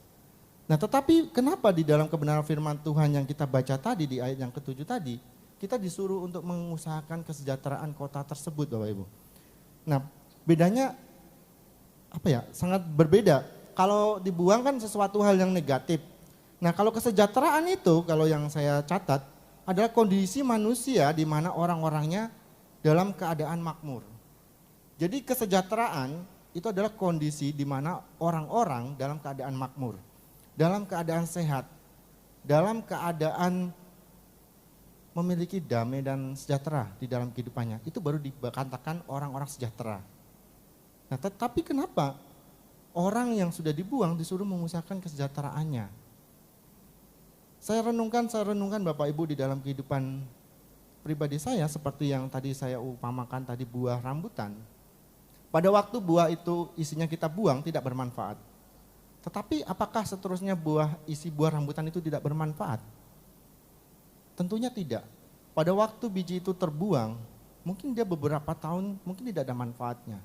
Nah, tetapi kenapa di dalam kebenaran firman Tuhan yang kita baca tadi di ayat yang ke-7 tadi, kita disuruh untuk mengusahakan kesejahteraan kota tersebut, Bapak Ibu. Nah, bedanya sangat berbeda. Kalau dibuang kan sesuatu hal yang negatif. Nah, kalau kesejahteraan itu, kalau yang saya catat, adalah kondisi manusia di mana orang-orangnya dalam keadaan makmur. Jadi kesejahteraan itu adalah kondisi di mana orang-orang dalam keadaan makmur, dalam keadaan sehat, dalam keadaan memiliki damai dan sejahtera di dalam kehidupannya. Itu baru dikatakan orang-orang sejahtera. Nah, tetapi kenapa orang yang sudah dibuang disuruh mengusahakan kesejahteraannya? Saya renungkan Bapak Ibu di dalam kehidupan pribadi saya seperti yang tadi saya upamakan tadi buah rambutan. Pada waktu buah itu isinya kita buang tidak bermanfaat. Tetapi apakah seterusnya isi buah rambutan itu tidak bermanfaat? Tentunya tidak. Pada waktu biji itu terbuang, mungkin dia beberapa tahun mungkin tidak ada manfaatnya.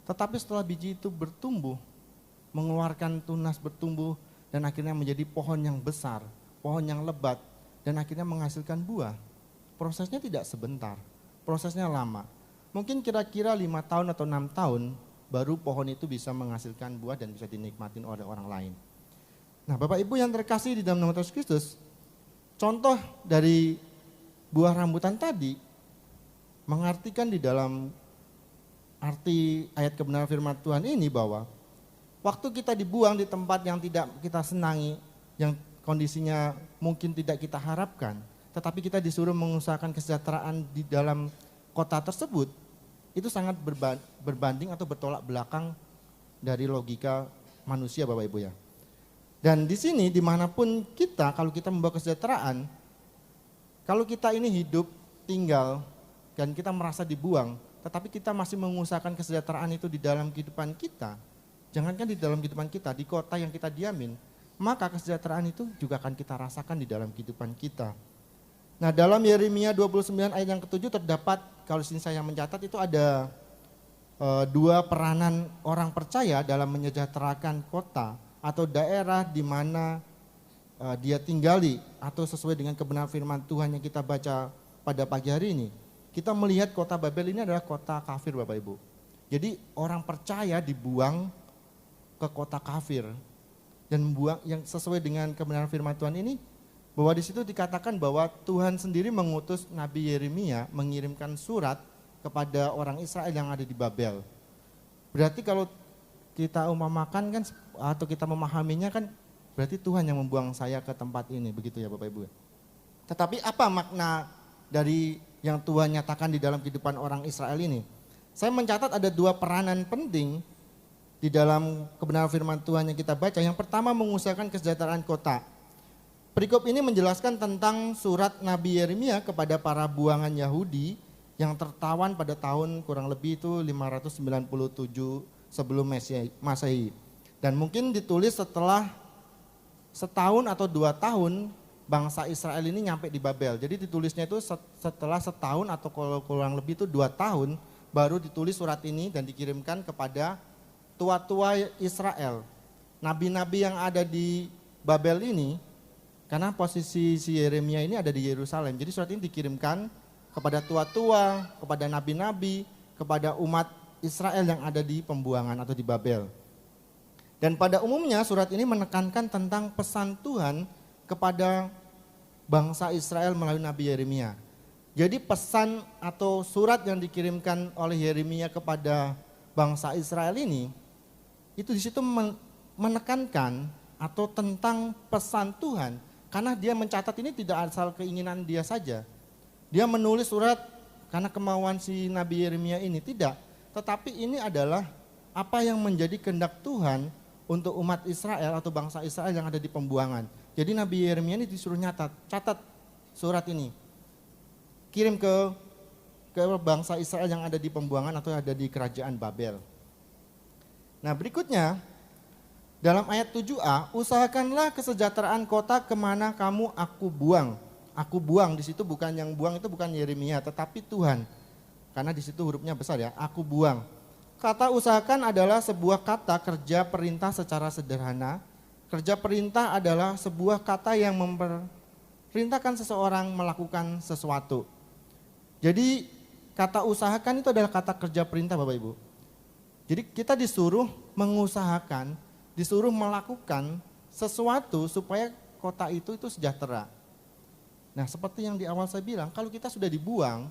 Tetapi setelah biji itu bertumbuh, mengeluarkan tunas, bertumbuh, dan akhirnya menjadi pohon yang besar, pohon yang lebat, dan akhirnya menghasilkan buah. Prosesnya tidak sebentar, prosesnya lama. Mungkin kira-kira 5 tahun atau 6 tahun, baru pohon itu bisa menghasilkan buah dan bisa dinikmatin oleh orang lain. Nah, Bapak Ibu yang terkasih di dalam nama Yesus Kristus, contoh dari buah rambutan tadi, mengartikan di dalam arti ayat kebenaran firman Tuhan ini bahwa waktu kita dibuang di tempat yang tidak kita senangi, yang kondisinya mungkin tidak kita harapkan, tetapi kita disuruh mengusahakan kesejahteraan di dalam kota tersebut, itu sangat berbanding atau bertolak belakang dari logika manusia, Bapak Ibu ya. Dan di sini dimanapun kita, kalau kita membawa kesejahteraan, kalau kita ini hidup, tinggal, dan kita merasa dibuang, tetapi kita masih mengusahakan kesejahteraan itu di dalam kehidupan kita, jangankan di dalam kehidupan kita, di kota yang kita diamin, maka kesejahteraan itu juga akan kita rasakan di dalam kehidupan kita. Nah, dalam Yeremia 29 ayat yang ke-7 terdapat, kalau sini saya mencatat itu ada 2 peranan orang percaya dalam menyejahterakan kota atau daerah di mana dia tinggali, atau sesuai dengan kebenaran firman Tuhan yang kita baca pada pagi hari ini. Kita melihat kota Babel ini adalah kota kafir, Bapak Ibu. Jadi orang percaya dibuang ke kota kafir, dan membuang yang sesuai dengan kebenaran firman Tuhan ini, bahwa di situ dikatakan bahwa Tuhan sendiri mengutus Nabi Yeremia mengirimkan surat kepada orang Israel yang ada di Babel. Berarti kalau kita umpamakan kan, atau kita memahaminya kan, berarti Tuhan yang membuang saya ke tempat ini, begitu ya Bapak Ibu. Tetapi apa makna dari yang Tuhan nyatakan di dalam kehidupan orang Israel ini? Saya mencatat ada 2 peranan penting di dalam kebenaran firman Tuhan yang kita baca. Yang pertama, mengusahakan kesejahteraan kota. Perikop ini menjelaskan tentang surat Nabi Yeremia kepada para buangan Yahudi yang tertawan pada tahun kurang lebih itu 597 sebelum Masehi. Dan mungkin ditulis setelah setahun atau 2 tahun bangsa Israel ini nyampe di Babel. Jadi ditulisnya itu setelah setahun atau kurang lebih itu 2 tahun baru ditulis surat ini dan dikirimkan kepada tua-tua Israel. Nabi-nabi yang ada di Babel ini, karena posisi si Yeremia ini ada di Yerusalem. Jadi surat ini dikirimkan kepada tua-tua, kepada nabi-nabi, kepada umat Israel yang ada di pembuangan atau di Babel. Dan pada umumnya surat ini menekankan tentang pesan Tuhan kepada bangsa Israel melalui Nabi Yeremia. Jadi pesan atau surat yang dikirimkan oleh Yeremia kepada bangsa Israel ini, itu di situ menekankan atau tentang pesan Tuhan. Karena dia mencatat ini tidak asal keinginan dia saja. Dia menulis surat karena kemauan si Nabi Yeremia ini, tidak. Tetapi ini adalah apa yang menjadi kehendak Tuhan untuk umat Israel atau bangsa Israel yang ada di pembuangan. Jadi Nabi Yeremia ini disuruh catat surat ini. Kirim ke bangsa Israel yang ada di pembuangan atau ada di kerajaan Babel. Nah berikutnya, dalam ayat 7a, usahakanlah kesejahteraan kota kemana kamu aku buang. Aku buang, di situ bukan yang buang itu bukan Yeremia, tetapi Tuhan. Karena di situ hurufnya besar ya, aku buang. Kata usahakan adalah sebuah kata kerja perintah secara sederhana. Kerja perintah adalah sebuah kata yang memperintahkan seseorang melakukan sesuatu. Jadi kata usahakan itu adalah kata kerja perintah Bapak Ibu. Jadi kita disuruh mengusahakan, disuruh melakukan sesuatu supaya kota itu sejahtera. Nah seperti yang di awal saya bilang, kalau kita sudah dibuang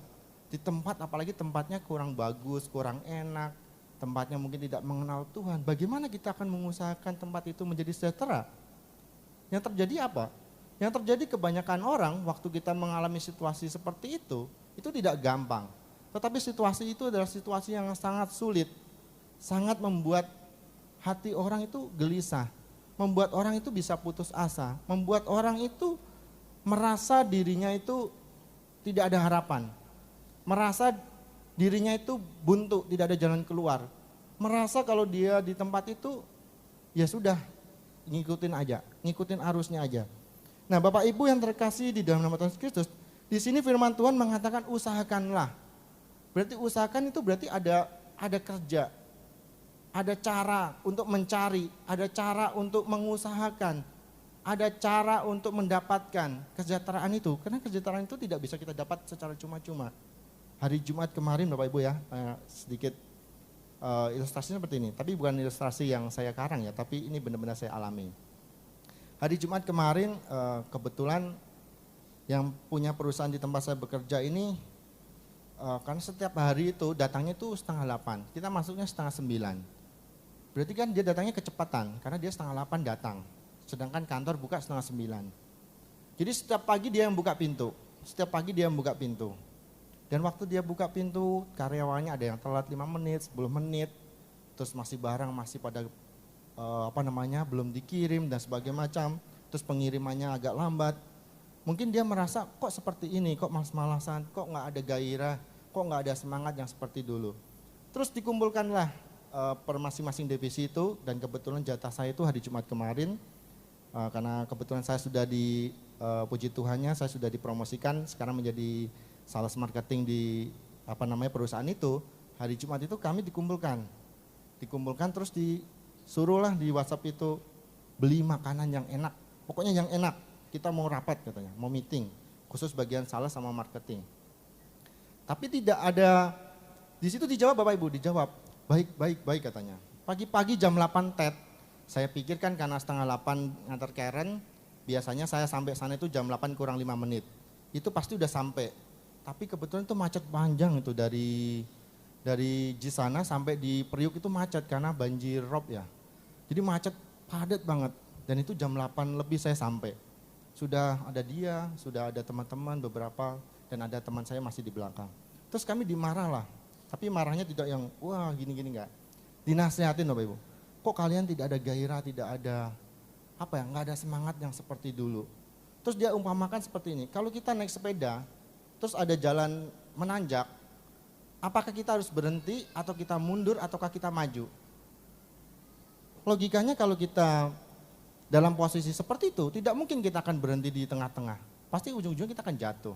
di tempat, apalagi tempatnya kurang bagus, kurang enak, tempatnya mungkin tidak mengenal Tuhan, bagaimana kita akan mengusahakan tempat itu menjadi sejahtera? Yang terjadi apa? Yang terjadi kebanyakan orang waktu kita mengalami situasi seperti itu tidak gampang. Tetapi situasi itu adalah situasi yang sangat sulit, sangat membuat hati orang itu gelisah, membuat orang itu bisa putus asa, membuat orang itu merasa dirinya itu tidak ada harapan, merasa dirinya itu buntu, tidak ada jalan keluar, merasa kalau dia di tempat itu ya sudah ngikutin aja, ngikutin arusnya aja. Nah Bapak Ibu yang terkasih di dalam nama Tuhan Yesus Kristus, di sini firman Tuhan mengatakan usahakanlah. Berarti usahakan itu berarti ada kerja, ada cara untuk mencari, ada cara untuk mengusahakan, ada cara untuk mendapatkan kesejahteraan itu. Karena kesejahteraan itu tidak bisa kita dapat secara cuma-cuma. Hari Jumat kemarin Bapak Ibu ya, sedikit ilustrasinya seperti ini. Tapi bukan ilustrasi yang saya karang ya, tapi ini benar-benar saya alami. Hari Jumat kemarin kebetulan yang punya perusahaan di tempat saya bekerja ini, karena setiap hari itu datangnya itu 7:30, kita masuknya 7:30. Berarti kan dia datangnya kecepatan, karena dia 7:30 datang. Sedangkan kantor buka 8:30. Jadi setiap pagi dia yang buka pintu. Setiap pagi dia yang buka pintu. Dan waktu dia buka pintu, karyawannya ada yang telat 5 menit, 10 menit. Terus masih barang masih pada belum dikirim dan sebagainya macam. Terus pengirimannya agak lambat. Mungkin dia merasa kok seperti ini, kok malas-malasan, kok nggak ada gairah, kok nggak ada semangat yang seperti dulu. Terus dikumpulkanlah per masing-masing divisi itu, dan kebetulan jatah saya itu hari Jumat kemarin. Karena kebetulan saya sudah puji Tuhannya, saya sudah dipromosikan sekarang menjadi sales marketing di perusahaan itu. Hari Jumat itu kami dikumpulkan terus disuruhlah di WhatsApp itu beli makanan yang enak, pokoknya yang enak. Kita mau rapat katanya, mau meeting, khusus bagian sales sama marketing. Tapi tidak ada, di situ dijawab Bapak Ibu, dijawab baik katanya. Pagi-pagi jam 8 TET, saya pikirkan karena 7:30 ngantar Karen, biasanya saya sampai sana itu jam 8 kurang 5 menit. Itu pasti udah sampai. Tapi kebetulan itu macet panjang itu dari Cisana sampai di Priuk itu macet karena banjir rob ya. Jadi macet padat banget, dan itu jam 8 lebih saya sampai. Sudah ada dia, sudah ada teman-teman beberapa, dan ada teman saya masih di belakang. Terus kami dimarah lah, tapi marahnya tidak yang wah gini-gini enggak. Dinasehatin Bapak Ibu. Kok kalian tidak ada gairah, tidak ada nggak ada semangat yang seperti dulu. Terus dia umpamakan seperti ini, kalau kita naik sepeda, terus ada jalan menanjak, apakah kita harus berhenti atau kita mundur ataukah kita maju? Logikanya kalau kita dalam posisi seperti itu, tidak mungkin kita akan berhenti di tengah-tengah. Pasti ujung-ujungnya kita akan jatuh.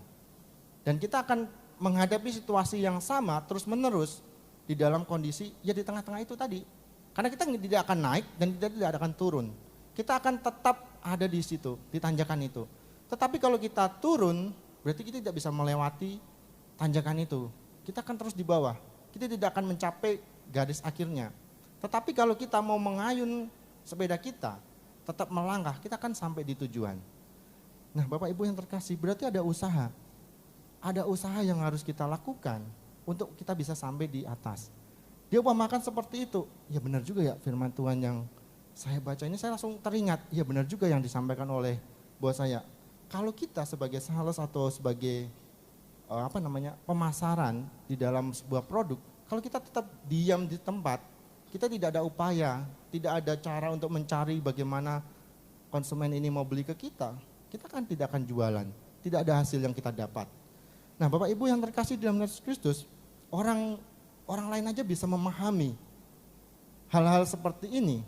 Dan kita akan menghadapi situasi yang sama terus-menerus di dalam kondisi ya di tengah-tengah itu tadi. Karena kita tidak akan naik dan kita tidak akan turun. Kita akan tetap ada di situ, di tanjakan itu. Tetapi kalau kita turun, berarti kita tidak bisa melewati tanjakan itu. Kita akan terus di bawah. Kita tidak akan mencapai garis akhirnya. Tetapi kalau kita mau mengayun sepeda kita, tetap melangkah, kita akan sampai di tujuan. Nah, Bapak Ibu yang terkasih, berarti ada usaha. Ada usaha yang harus kita lakukan untuk kita bisa sampai di atas. Dia upamakan seperti itu. Ya benar juga ya firman Tuhan yang saya baca ini, saya langsung teringat. Ya benar juga yang disampaikan oleh bos saya. Kalau kita sebagai sales atau sebagai pemasaran di dalam sebuah produk, kalau kita tetap diam di tempat, kita tidak ada upaya, tidak ada cara untuk mencari bagaimana konsumen ini mau beli ke kita kan tidak akan jualan, tidak ada hasil yang kita dapat. Nah, Bapak Ibu yang terkasih di dalam Yesus Kristus, orang lain aja bisa memahami hal-hal seperti ini.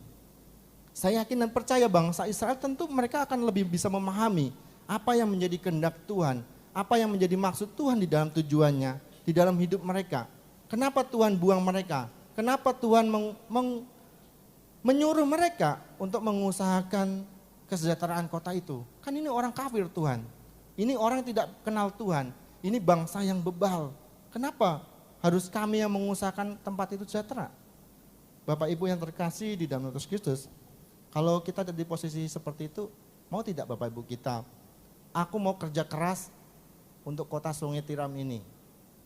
Saya yakin dan percaya bangsa Israel tentu mereka akan lebih bisa memahami apa yang menjadi kehendak Tuhan, apa yang menjadi maksud Tuhan di dalam tujuannya, di dalam hidup mereka. Kenapa Tuhan buang mereka? Kenapa Tuhan menyuruh mereka untuk mengusahakan kesejahteraan kota itu? Kan ini orang kafir Tuhan, ini orang yang tidak kenal Tuhan, ini bangsa yang bebal. Kenapa harus kami yang mengusahakan tempat itu sejahtera? Bapak Ibu yang terkasih di dalam Yesus Kristus, kalau kita ada di posisi seperti itu, mau tidak Bapak Ibu kita, aku mau kerja keras untuk kota Sungai Tiram ini.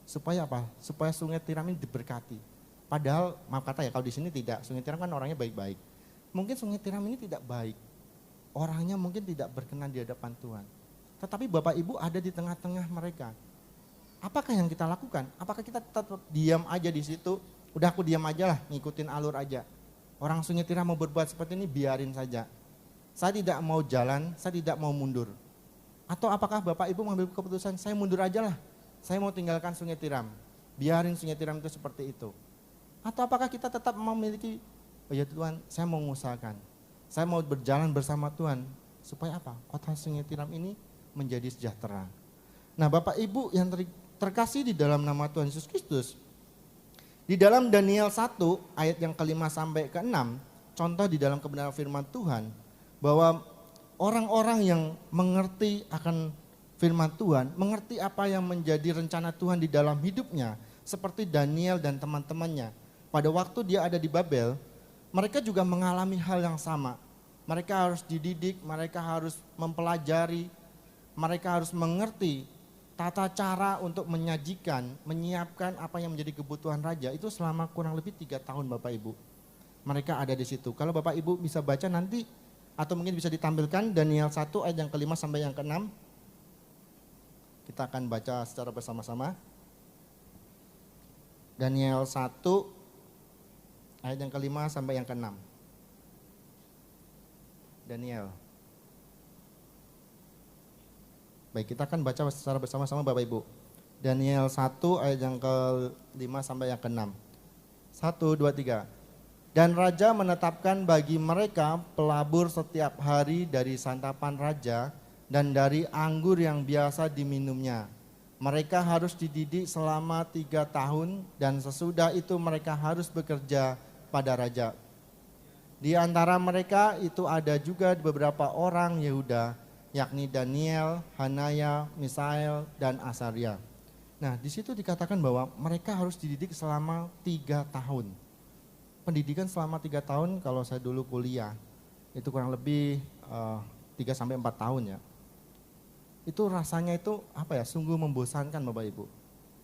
Supaya apa? Supaya Sungai Tiram ini diberkati. Padahal, maaf kata ya, kalau di sini tidak, Sungai Tiram kan orangnya baik-baik. Mungkin Sungai Tiram ini tidak baik, orangnya mungkin tidak berkenan di hadapan Tuhan. Tetapi Bapak Ibu ada di tengah-tengah mereka. Apakah yang kita lakukan? Apakah kita tetap diam aja di situ? Udah aku diam aja lah, ngikutin alur aja. Orang Sungai Tiram mau berbuat seperti ini, biarin saja. Saya tidak mau jalan, saya tidak mau mundur. Atau apakah Bapak Ibu mengambil keputusan, saya mundur aja lah, saya mau tinggalkan Sungai Tiram. Biarin Sungai Tiram itu seperti itu. Atau apakah kita tetap memiliki, oh ya Tuhan, saya mau mengusahakan. Saya mau berjalan bersama Tuhan. Supaya apa? Kota Sungai Tiram ini menjadi sejahtera. Nah, Bapak Ibu yang terkasih di dalam nama Tuhan Yesus Kristus, di dalam Daniel 1 ayat yang ke-5 sampai ke-6, contoh di dalam kebenaran firman Tuhan, bahwa orang-orang yang mengerti akan firman Tuhan, mengerti apa yang menjadi rencana Tuhan di dalam hidupnya, seperti Daniel dan teman-temannya. Pada waktu dia ada di Babel, mereka juga mengalami hal yang sama. Mereka harus dididik, mereka harus mempelajari, mereka harus mengerti tata cara untuk menyajikan, menyiapkan apa yang menjadi kebutuhan raja. Itu selama kurang lebih 3 tahun Bapak Ibu. Mereka ada di situ. Kalau Bapak Ibu bisa baca nanti, atau mungkin bisa ditampilkan Daniel 1 ayat yang ke-5 sampai yang ke-6. Kita akan baca secara bersama-sama. Daniel 1 ayat yang ke-5 sampai yang ke-6. Daniel. Baik, kita akan baca secara bersama-sama Bapak Ibu. Daniel 1 ayat yang ke-5 sampai yang ke-6. 1, 2, 3. Dan raja menetapkan bagi mereka pelabur setiap hari dari santapan raja dan dari anggur yang biasa diminumnya. Mereka harus dididik selama 3 tahun dan sesudah itu mereka harus bekerja pada raja. Di antara mereka itu ada juga beberapa orang Yehuda, yakni Daniel, Hanaya, Misael, dan Asaria. Nah, di situ dikatakan bahwa mereka harus dididik selama 3 tahun. Pendidikan selama 3 tahun kalau saya dulu kuliah, itu kurang lebih 3-4 tahun ya. Itu rasanya itu sungguh membosankan Bapak Ibu.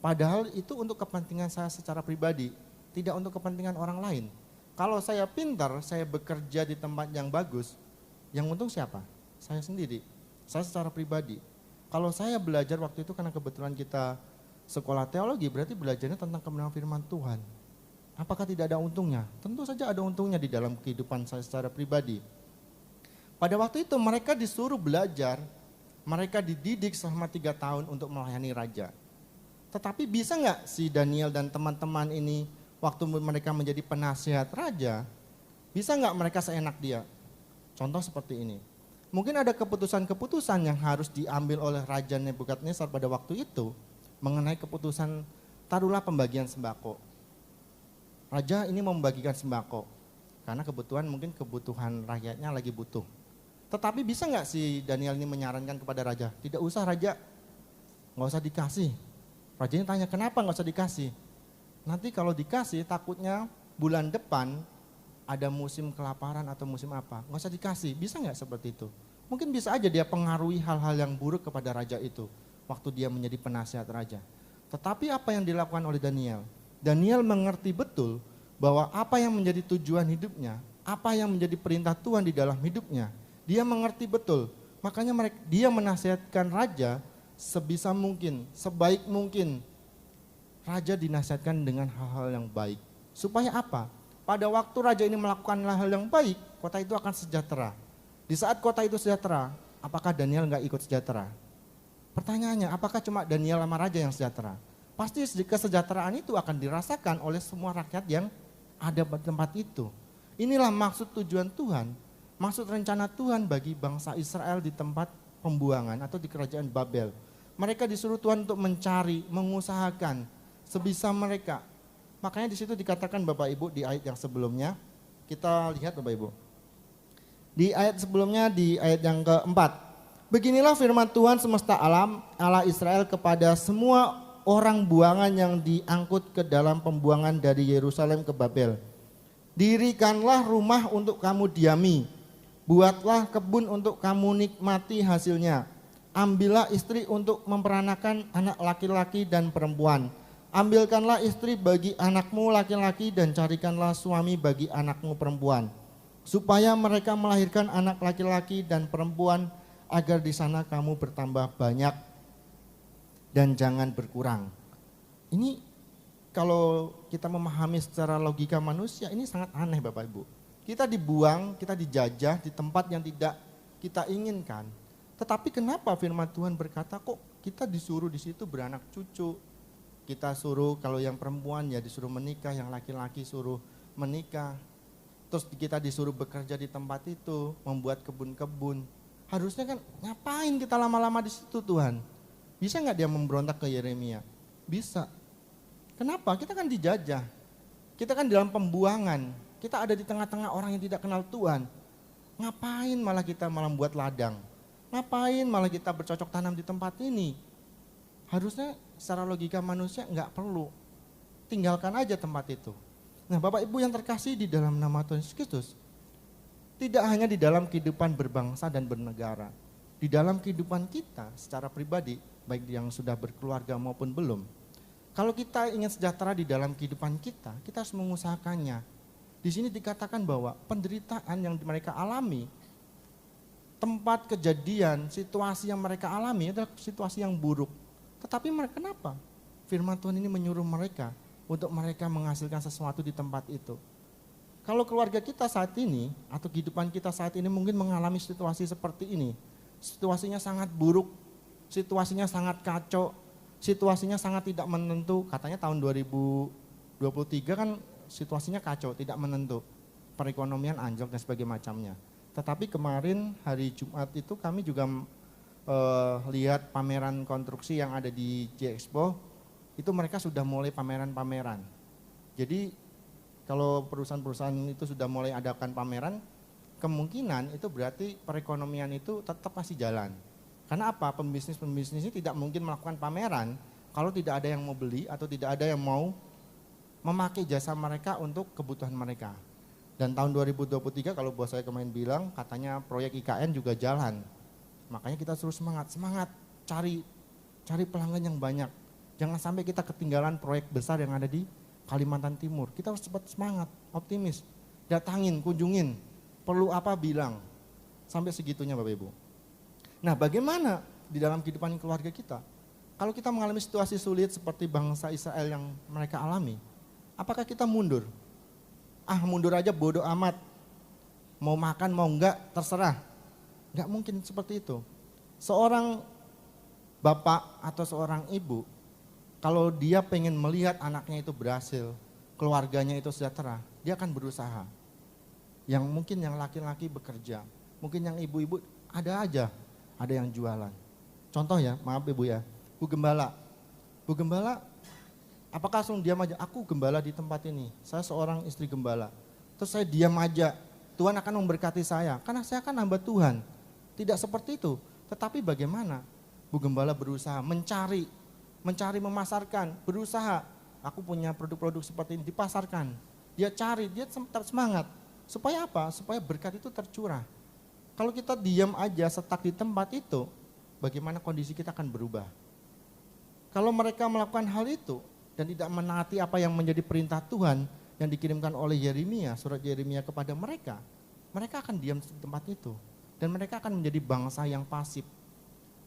Padahal itu untuk kepentingan saya secara pribadi, tidak untuk kepentingan orang lain. Kalau saya pintar, saya bekerja di tempat yang bagus, yang untung siapa? Saya sendiri, saya secara pribadi. Kalau saya belajar waktu itu karena kebetulan kita sekolah teologi, berarti belajarnya tentang kebenaran firman Tuhan. Apakah tidak ada untungnya? Tentu saja ada untungnya di dalam kehidupan saya secara pribadi. Pada waktu itu mereka disuruh belajar, mereka dididik selama 3 tahun untuk melayani raja. Tetapi bisa nggak si Daniel dan teman-teman ini waktu mereka menjadi penasihat raja, bisa nggak mereka seenak dia? Contoh seperti ini. Mungkin ada keputusan-keputusan yang harus diambil oleh Raja Nebukadnezar pada waktu itu mengenai keputusan taruhlah pembagian sembako. Raja ini membagikan sembako, karena mungkin kebutuhan rakyatnya lagi butuh. Tetapi bisa nggak si Daniel ini menyarankan kepada raja, tidak usah raja, nggak usah dikasih. Rajanya tanya, kenapa nggak usah dikasih? Nanti kalau dikasih takutnya bulan depan ada musim kelaparan atau musim apa, nggak usah dikasih. Bisa nggak seperti itu? Mungkin bisa aja dia pengaruhi hal-hal yang buruk kepada raja itu waktu dia menjadi penasihat raja. Tetapi apa yang dilakukan oleh Daniel? Daniel mengerti betul bahwa apa yang menjadi tujuan hidupnya, apa yang menjadi perintah Tuhan di dalam hidupnya, dia mengerti betul. Makanya dia menasihatkan raja sebisa mungkin, sebaik mungkin. Raja dinasihatkan dengan hal-hal yang baik. Supaya apa? Pada waktu raja ini melakukan hal yang baik, kota itu akan sejahtera. Di saat kota itu sejahtera, apakah Daniel nggak ikut sejahtera? Pertanyaannya, apakah cuma Daniel sama raja yang sejahtera? Pasti kesejahteraan itu akan dirasakan oleh semua rakyat yang ada di tempat itu. Inilah maksud tujuan Tuhan, maksud rencana Tuhan bagi bangsa Israel di tempat pembuangan atau di kerajaan Babel. Mereka disuruh Tuhan untuk mencari, mengusahakan sebisa mereka. Makanya di situ dikatakan Bapak Ibu di ayat yang sebelumnya, kita lihat Bapak Ibu. Di ayat sebelumnya, di ayat yang keempat. Beginilah firman Tuhan semesta alam, Allah Israel kepada semua orang buangan yang diangkut ke dalam pembuangan dari Yerusalem ke Babel. Dirikanlah rumah untuk kamu diami, buatlah kebun untuk kamu nikmati hasilnya. Ambillah istri untuk memperanakan anak laki-laki dan perempuan. Ambilkanlah istri bagi anakmu laki-laki dan carikanlah suami bagi anakmu perempuan. Supaya mereka melahirkan anak laki-laki dan perempuan agar di sana kamu bertambah banyak dan jangan berkurang. Ini kalau kita memahami secara logika manusia ini sangat aneh Bapak Ibu. Kita dibuang, kita dijajah di tempat yang tidak kita inginkan. Tetapi kenapa firman Tuhan berkata kok kita disuruh di situ beranak cucu. Kita suruh kalau yang perempuan ya disuruh menikah, yang laki-laki suruh menikah. Terus kita disuruh bekerja di tempat itu, membuat kebun-kebun. Harusnya kan ngapain kita lama-lama di situ Tuhan? Bisa nggak dia memberontak ke Yeremia? Bisa. Kenapa? Kita kan dijajah. Kita kan dalam pembuangan. Kita ada di tengah-tengah orang yang tidak kenal Tuhan. Ngapain malah kita buat ladang? Ngapain malah kita bercocok tanam di tempat ini? Harusnya secara logika manusia nggak perlu. Tinggalkan aja tempat itu. Nah Bapak Ibu yang terkasih di dalam nama Tuhan Yesus Kristus. Tidak hanya di dalam kehidupan berbangsa dan bernegara. Di dalam kehidupan kita secara pribadi, baik yang sudah berkeluarga maupun belum. Kalau kita ingin sejahtera di dalam kehidupan kita, kita harus mengusahakannya. Di sini dikatakan bahwa penderitaan yang mereka alami, tempat kejadian, situasi yang mereka alami adalah situasi yang buruk. Tetapi mereka kenapa? Firman Tuhan ini menyuruh mereka untuk mereka menghasilkan sesuatu di tempat itu. Kalau keluarga kita saat ini, atau kehidupan kita saat ini mungkin mengalami situasi seperti ini. Situasinya sangat buruk, situasinya sangat kacau, situasinya sangat tidak menentu. Katanya tahun 2023 kan situasinya kacau, tidak menentu. Perekonomian anjlok dan sebagainya macamnya. Tetapi kemarin hari Jumat itu kami juga lihat pameran konstruksi yang ada di J-Expo. Itu mereka sudah mulai pameran-pameran. Jadi kalau perusahaan-perusahaan itu sudah mulai adakan pameran, kemungkinan itu berarti perekonomian itu tetap masih jalan. Karena apa? Pembisnis-pembisnis ini tidak mungkin melakukan pameran kalau tidak ada yang mau beli atau tidak ada yang mau memakai jasa mereka untuk kebutuhan mereka. Dan tahun 2023 kalau bos saya kemarin bilang katanya proyek IKN juga jalan. Makanya kita terus semangat cari pelanggan yang banyak. Jangan sampai kita ketinggalan proyek besar yang ada di Kalimantan Timur. Kita harus cepat semangat, optimis. Datangin, kunjungin. Perlu apa bilang. Sampai segitunya Bapak Ibu. Nah bagaimana di dalam kehidupan keluarga kita? Kalau kita mengalami situasi sulit seperti bangsa Israel yang mereka alami. Apakah kita mundur? Mundur aja bodoh amat. Mau makan mau enggak terserah. Enggak mungkin seperti itu. Seorang bapak atau seorang ibu, kalau dia pengen melihat anaknya itu berhasil, keluarganya itu sejahtera, dia akan berusaha. Yang mungkin yang laki-laki bekerja, mungkin yang ibu-ibu ada aja, ada yang jualan. Contoh ya, maaf Ibu ya, Bu Gembala Apakah langsung diam aja? Aku gembala di tempat ini, saya seorang istri gembala. Terus saya diam aja, Tuhan akan memberkati saya, karena saya kan hamba Tuhan. Tidak seperti itu, tetapi bagaimana Bu Gembala berusaha mencari memasarkan, berusaha, aku punya produk-produk seperti ini, dipasarkan. Dia cari, dia tetap semangat. Supaya apa? Supaya berkat itu tercurah. Kalau kita diam aja, stuck di tempat itu, bagaimana kondisi kita akan berubah? Kalau mereka melakukan hal itu, dan tidak menaati apa yang menjadi perintah Tuhan, yang dikirimkan oleh Yeremia, surat Yeremia kepada mereka akan diam di tempat itu. Dan mereka akan menjadi bangsa yang pasif.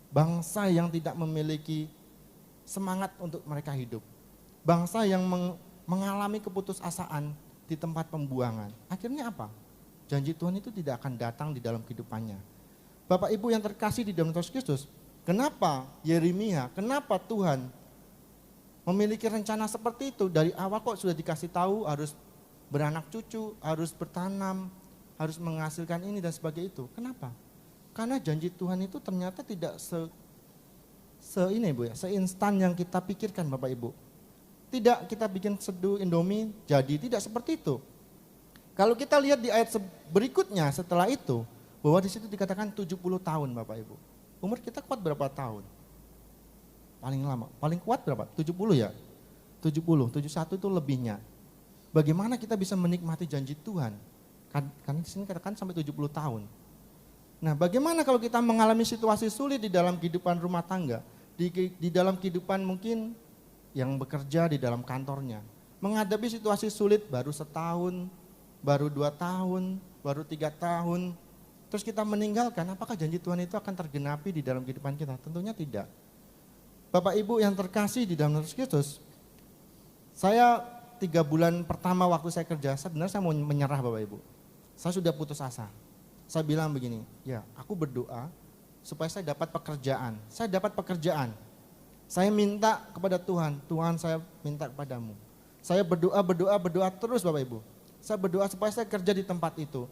Bangsa yang tidak memiliki semangat untuk mereka hidup. Bangsa yang mengalami keputusasaan di tempat pembuangan. Akhirnya apa? Janji Tuhan itu tidak akan datang di dalam kehidupannya. Bapak Ibu yang terkasih di dalam Yesus Kristus, kenapa Yeremia, kenapa Tuhan memiliki rencana seperti itu? Dari awal kok sudah dikasih tahu harus beranak cucu, harus bertanam, harus menghasilkan ini dan sebagainya itu. Kenapa? Karena janji Tuhan itu ternyata tidak seinstan yang kita pikirkan Bapak Ibu. Tidak kita bikin seduh Indomie jadi, tidak seperti itu. Kalau kita lihat di ayat berikutnya setelah itu, bahwa di situ dikatakan 70 tahun Bapak Ibu. Umur kita kuat berapa tahun? Paling lama, paling kuat berapa? 70 ya? 70, 71 itu lebihnya. Bagaimana kita bisa menikmati janji Tuhan? Karena di sini katakan sampai 70 tahun. Nah, bagaimana kalau kita mengalami situasi sulit di dalam kehidupan rumah tangga, di dalam kehidupan mungkin yang bekerja di dalam kantornya, menghadapi situasi sulit baru setahun, baru 2 tahun, baru 3 tahun, terus kita meninggalkan, apakah janji Tuhan itu akan tergenapi di dalam kehidupan kita? Tentunya tidak. Bapak Ibu yang terkasih di dalam Yesus Kristus, saya 3 bulan pertama waktu saya kerja, sebenarnya saya mau menyerah Bapak Ibu. Saya sudah putus asa. Saya bilang begini, ya aku berdoa supaya saya dapat pekerjaan. Saya dapat pekerjaan. Saya minta kepada Tuhan, Tuhan saya minta kepadamu. Saya berdoa terus Bapak Ibu. Saya berdoa supaya saya kerja di tempat itu.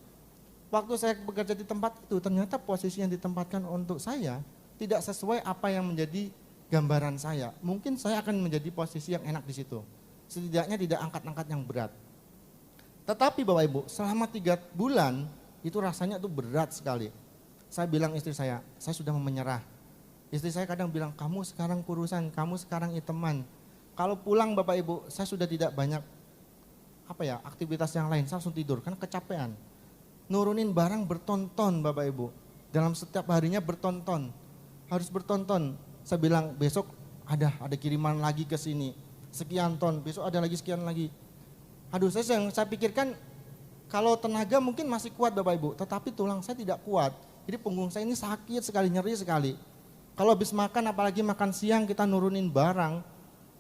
Waktu saya bekerja di tempat itu, ternyata posisi yang ditempatkan untuk saya tidak sesuai apa yang menjadi gambaran saya. Mungkin saya akan menjadi posisi yang enak di situ. Setidaknya tidak angkat-angkat yang berat. Tetapi Bapak Ibu, selama 3 bulan, itu rasanya tuh berat sekali. Saya bilang istri saya sudah mau menyerah. Istri saya kadang bilang, kamu sekarang kurusan, kamu sekarang iteman. Kalau pulang Bapak Ibu, saya sudah tidak banyak aktivitas yang lain, saya langsung tidur karena kecapean. Nurunin barang bertonton Bapak Ibu. Dalam setiap harinya bertonton. Harus bertonton. Saya bilang besok ada kiriman lagi ke sini. Sekian ton, besok ada lagi sekian lagi. Aduh, saya pikirkan kalau tenaga mungkin masih kuat Bapak Ibu, tetapi tulang saya tidak kuat. Jadi punggung saya ini sakit sekali, nyeri sekali. Kalau habis makan, apalagi makan siang kita nurunin barang,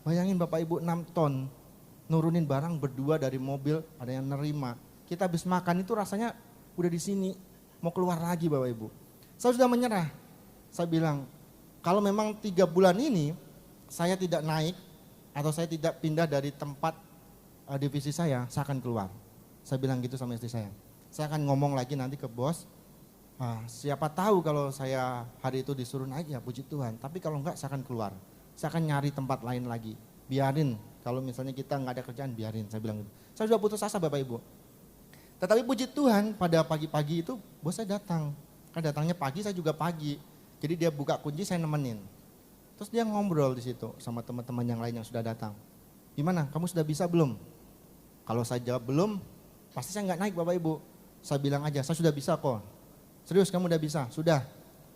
bayangin Bapak Ibu 6 ton, nurunin barang berdua dari mobil, ada yang nerima. Kita habis makan itu rasanya udah di sini, mau keluar lagi Bapak Ibu. Saya sudah menyerah. Saya bilang, kalau memang 3 bulan ini saya tidak naik atau saya tidak pindah dari tempat divisi saya akan keluar. Saya bilang gitu sama istri saya. Saya akan ngomong lagi nanti ke bos, siapa tahu kalau saya hari itu disuruh naik ya puji Tuhan. Tapi kalau enggak saya akan keluar. Saya akan nyari tempat lain lagi. Biarin, kalau misalnya kita enggak ada kerjaan biarin, saya bilang gitu. Saya sudah putus asa Bapak Ibu. Tetapi puji Tuhan pada pagi-pagi itu bos saya datang. Kan datangnya pagi, saya juga pagi. Jadi dia buka kunci, saya nemenin. Terus dia ngobrol di situ sama teman-teman yang lain yang sudah datang. Gimana, kamu sudah bisa belum? Kalau saya jawab belum, pasti saya nggak naik Bapak Ibu. Saya bilang aja, saya sudah bisa kok. Serius kamu udah bisa? Sudah.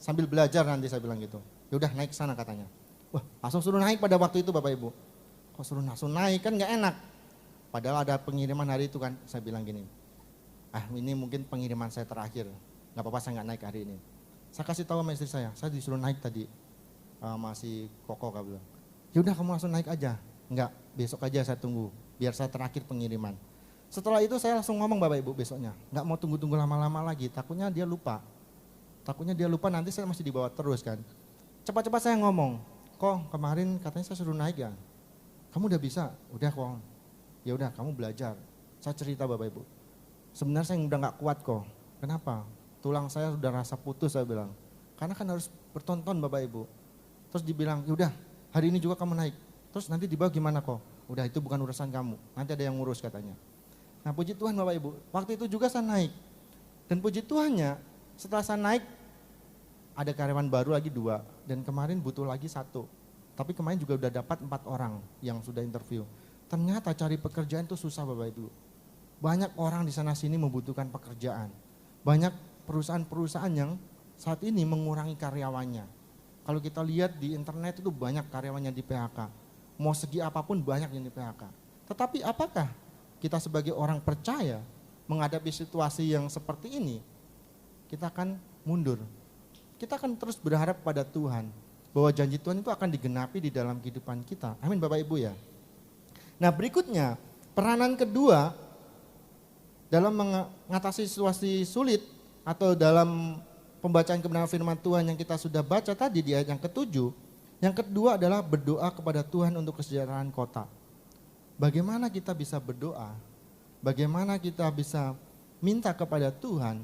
Sambil belajar nanti saya bilang gitu. Ya udah naik ke sana katanya. Wah, langsung suruh naik pada waktu itu Bapak Ibu. Kok suruh langsung naik kan nggak enak. Padahal ada pengiriman hari itu kan. Saya bilang gini, ini mungkin pengiriman saya terakhir. Nggak apa-apa saya nggak naik hari ini. Saya kasih tahu sama istri saya disuruh naik tadi. Masih kokoh kak bilang. Ya udah kamu langsung naik aja. Enggak, besok aja saya tunggu. Biar saya terakhir pengiriman. Setelah itu saya langsung ngomong Bapak Ibu besoknya. Enggak mau tunggu-tunggu lama-lama lagi. Takutnya dia lupa. Nanti saya masih dibawa terus kan. Cepat-cepat saya ngomong. Kok kemarin katanya saya suruh naik ya. Kamu udah bisa? Udah kok. Ya udah kamu belajar. Saya cerita Bapak Ibu. Sebenarnya saya udah gak kuat kok. Kenapa? Tulang saya sudah rasa putus saya bilang. Karena kan harus bertonton Bapak Ibu. Terus dibilang, yaudah hari ini juga kamu naik. Terus nanti di bawah gimana kok? udah itu bukan urusan kamu, nanti ada yang ngurus katanya. Nah puji Tuhan Bapak Ibu, waktu itu juga saya naik. Dan puji Tuhannya setelah saya naik, ada karyawan baru lagi 2, dan kemarin butuh lagi 1. Tapi kemarin juga udah dapat 4 orang yang sudah interview. Ternyata cari pekerjaan itu susah Bapak Ibu. Banyak orang di sana sini membutuhkan pekerjaan. Banyak perusahaan-perusahaan yang saat ini mengurangi karyawannya. Kalau kita lihat di internet itu banyak karyawannya di PHK. Mau segi apapun banyak yang di PHK. Tetapi apakah kita sebagai orang percaya menghadapi situasi yang seperti ini? Kita akan mundur. Kita akan terus berharap pada Tuhan bahwa janji Tuhan itu akan digenapi di dalam kehidupan kita. Amin Bapak Ibu ya. Nah berikutnya, peranan kedua dalam mengatasi situasi sulit atau dalam pembacaan kebenaran firman Tuhan yang kita sudah baca tadi di ayat yang ke-7, yang kedua adalah berdoa kepada Tuhan untuk kesejahteraan kota. Bagaimana kita bisa berdoa? Bagaimana kita bisa minta kepada Tuhan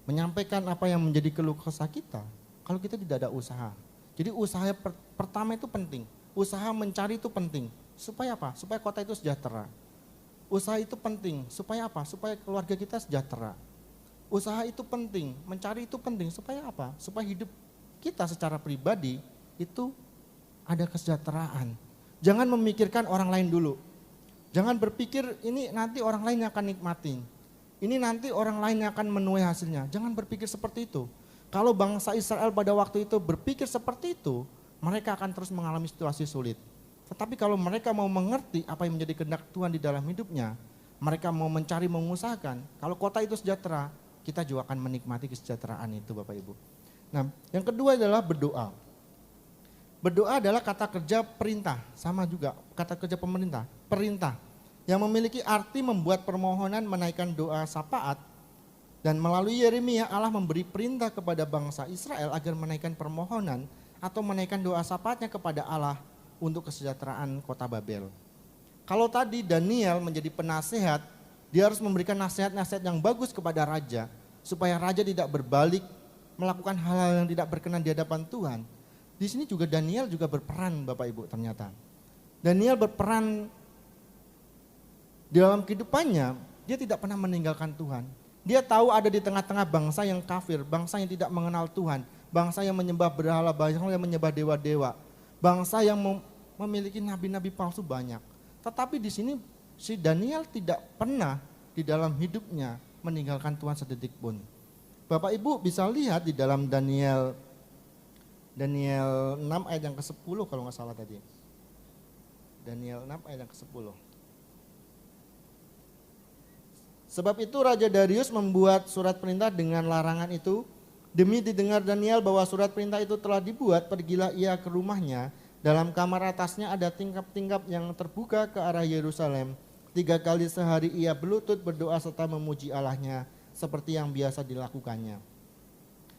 menyampaikan apa yang menjadi keluh kesah kita kalau kita tidak ada usaha. Jadi usaha pertama itu penting. Usaha mencari itu penting. Supaya apa? Supaya kota itu sejahtera. Usaha itu penting. Supaya apa? Supaya keluarga kita sejahtera. Usaha itu penting. Mencari itu penting. Supaya apa? Supaya hidup kita secara pribadi itu ada kesejahteraan. Jangan memikirkan orang lain dulu. Jangan berpikir ini nanti orang lain yang akan nikmatin. Ini nanti orang lain yang akan menuai hasilnya. Jangan berpikir seperti itu. Kalau bangsa Israel pada waktu itu berpikir seperti itu, mereka akan terus mengalami situasi sulit. Tetapi kalau mereka mau mengerti apa yang menjadi kehendak Tuhan di dalam hidupnya, mereka mau mencari, mengusahakan, kalau kota itu sejahtera, kita juga akan menikmati kesejahteraan itu Bapak Ibu. Nah yang kedua adalah berdoa. Berdoa adalah kata kerja perintah, sama juga kata kerja pemerintah, perintah. Yang memiliki arti membuat permohonan menaikkan doa syafaat. Dan melalui Yeremia Allah memberi perintah kepada bangsa Israel agar menaikkan permohonan atau menaikkan doa syafaatnya kepada Allah untuk kesejahteraan kota Babel. Kalau tadi Daniel menjadi penasehat, dia harus memberikan nasihat-nasihat yang bagus kepada raja supaya raja tidak berbalik melakukan hal-hal yang tidak berkenan di hadapan Tuhan. Di sini juga Daniel juga berperan Bapak Ibu ternyata. Daniel berperan di dalam kehidupannya, dia tidak pernah meninggalkan Tuhan. Dia tahu ada di tengah-tengah bangsa yang kafir, bangsa yang tidak mengenal Tuhan, bangsa yang menyembah berhala, bangsa yang menyembah dewa-dewa, bangsa yang memiliki nabi-nabi palsu banyak. Tetapi di sini si Daniel tidak pernah di dalam hidupnya meninggalkan Tuhan sedetik pun. Bapak Ibu bisa lihat di dalam Daniel 6 ayat yang ke-10 kalau nggak salah tadi. Daniel 6 ayat yang ke-10. Sebab itu Raja Darius membuat surat perintah dengan larangan itu. Demi didengar Daniel bahwa surat perintah itu telah dibuat, pergilah ia ke rumahnya. Dalam kamar atasnya ada tingkap-tingkap yang terbuka ke arah Yerusalem. 3 kali sehari ia berlutut berdoa serta memuji Allahnya seperti yang biasa dilakukannya.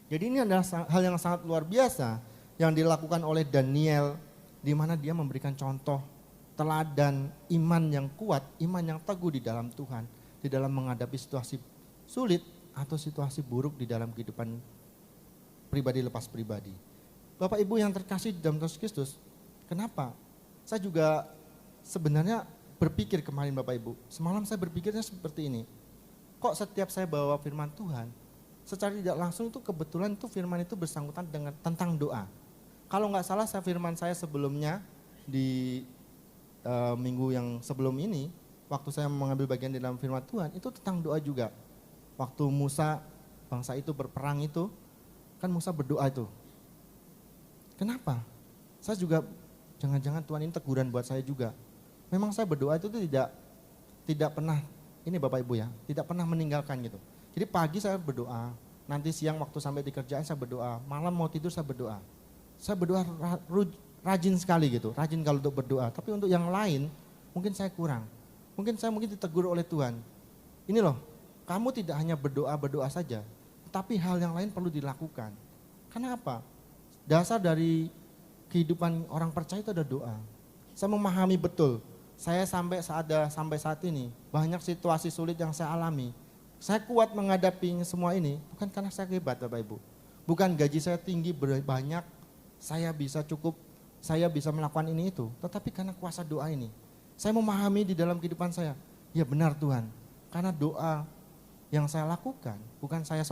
Jadi ini adalah hal yang sangat luar biasa yang dilakukan oleh Daniel, di mana dia memberikan contoh teladan iman yang kuat, iman yang teguh di dalam Tuhan, di dalam menghadapi situasi sulit atau situasi buruk di dalam kehidupan pribadi lepas pribadi. Bapak Ibu yang terkasih di dalam Kristus, kenapa? Saya juga sebenarnya berpikir kemarin Bapak Ibu, semalam saya berpikirnya seperti ini. Kok setiap saya bawa firman Tuhan, secara tidak langsung itu kebetulan itu firman itu bersangkutan dengan tentang doa. Kalau nggak salah firman saya sebelumnya di minggu yang sebelum ini, waktu saya mengambil bagian di dalam firman Tuhan, itu tentang doa juga. Waktu Musa, bangsa itu berperang itu, kan Musa berdoa itu. Kenapa? Saya juga, jangan-jangan Tuhan ini teguran buat saya juga. Memang saya berdoa itu tidak pernah, ini Bapak Ibu ya, tidak pernah meninggalkan gitu. Jadi pagi saya berdoa, nanti siang waktu sampai di kerjaan saya berdoa, malam mau tidur saya berdoa. Saya berdoa rajin sekali gitu, rajin kalau untuk berdoa. Tapi untuk yang lain mungkin saya kurang. Mungkin ditegur oleh Tuhan. Ini loh, kamu tidak hanya berdoa saja, tapi hal yang lain perlu dilakukan. Karena apa? Dasar dari kehidupan orang percaya itu ada doa. Saya memahami betul, saya sampai saat ini banyak situasi sulit yang saya alami. Saya kuat menghadapi semua ini bukan karena saya hebat Bapak Ibu. Bukan gaji saya tinggi banyak, saya bisa cukup saya bisa melakukan ini itu, tetapi karena kuasa doa ini. Saya memahami di dalam kehidupan saya, ya benar Tuhan, karena doa yang saya lakukan, bukan saya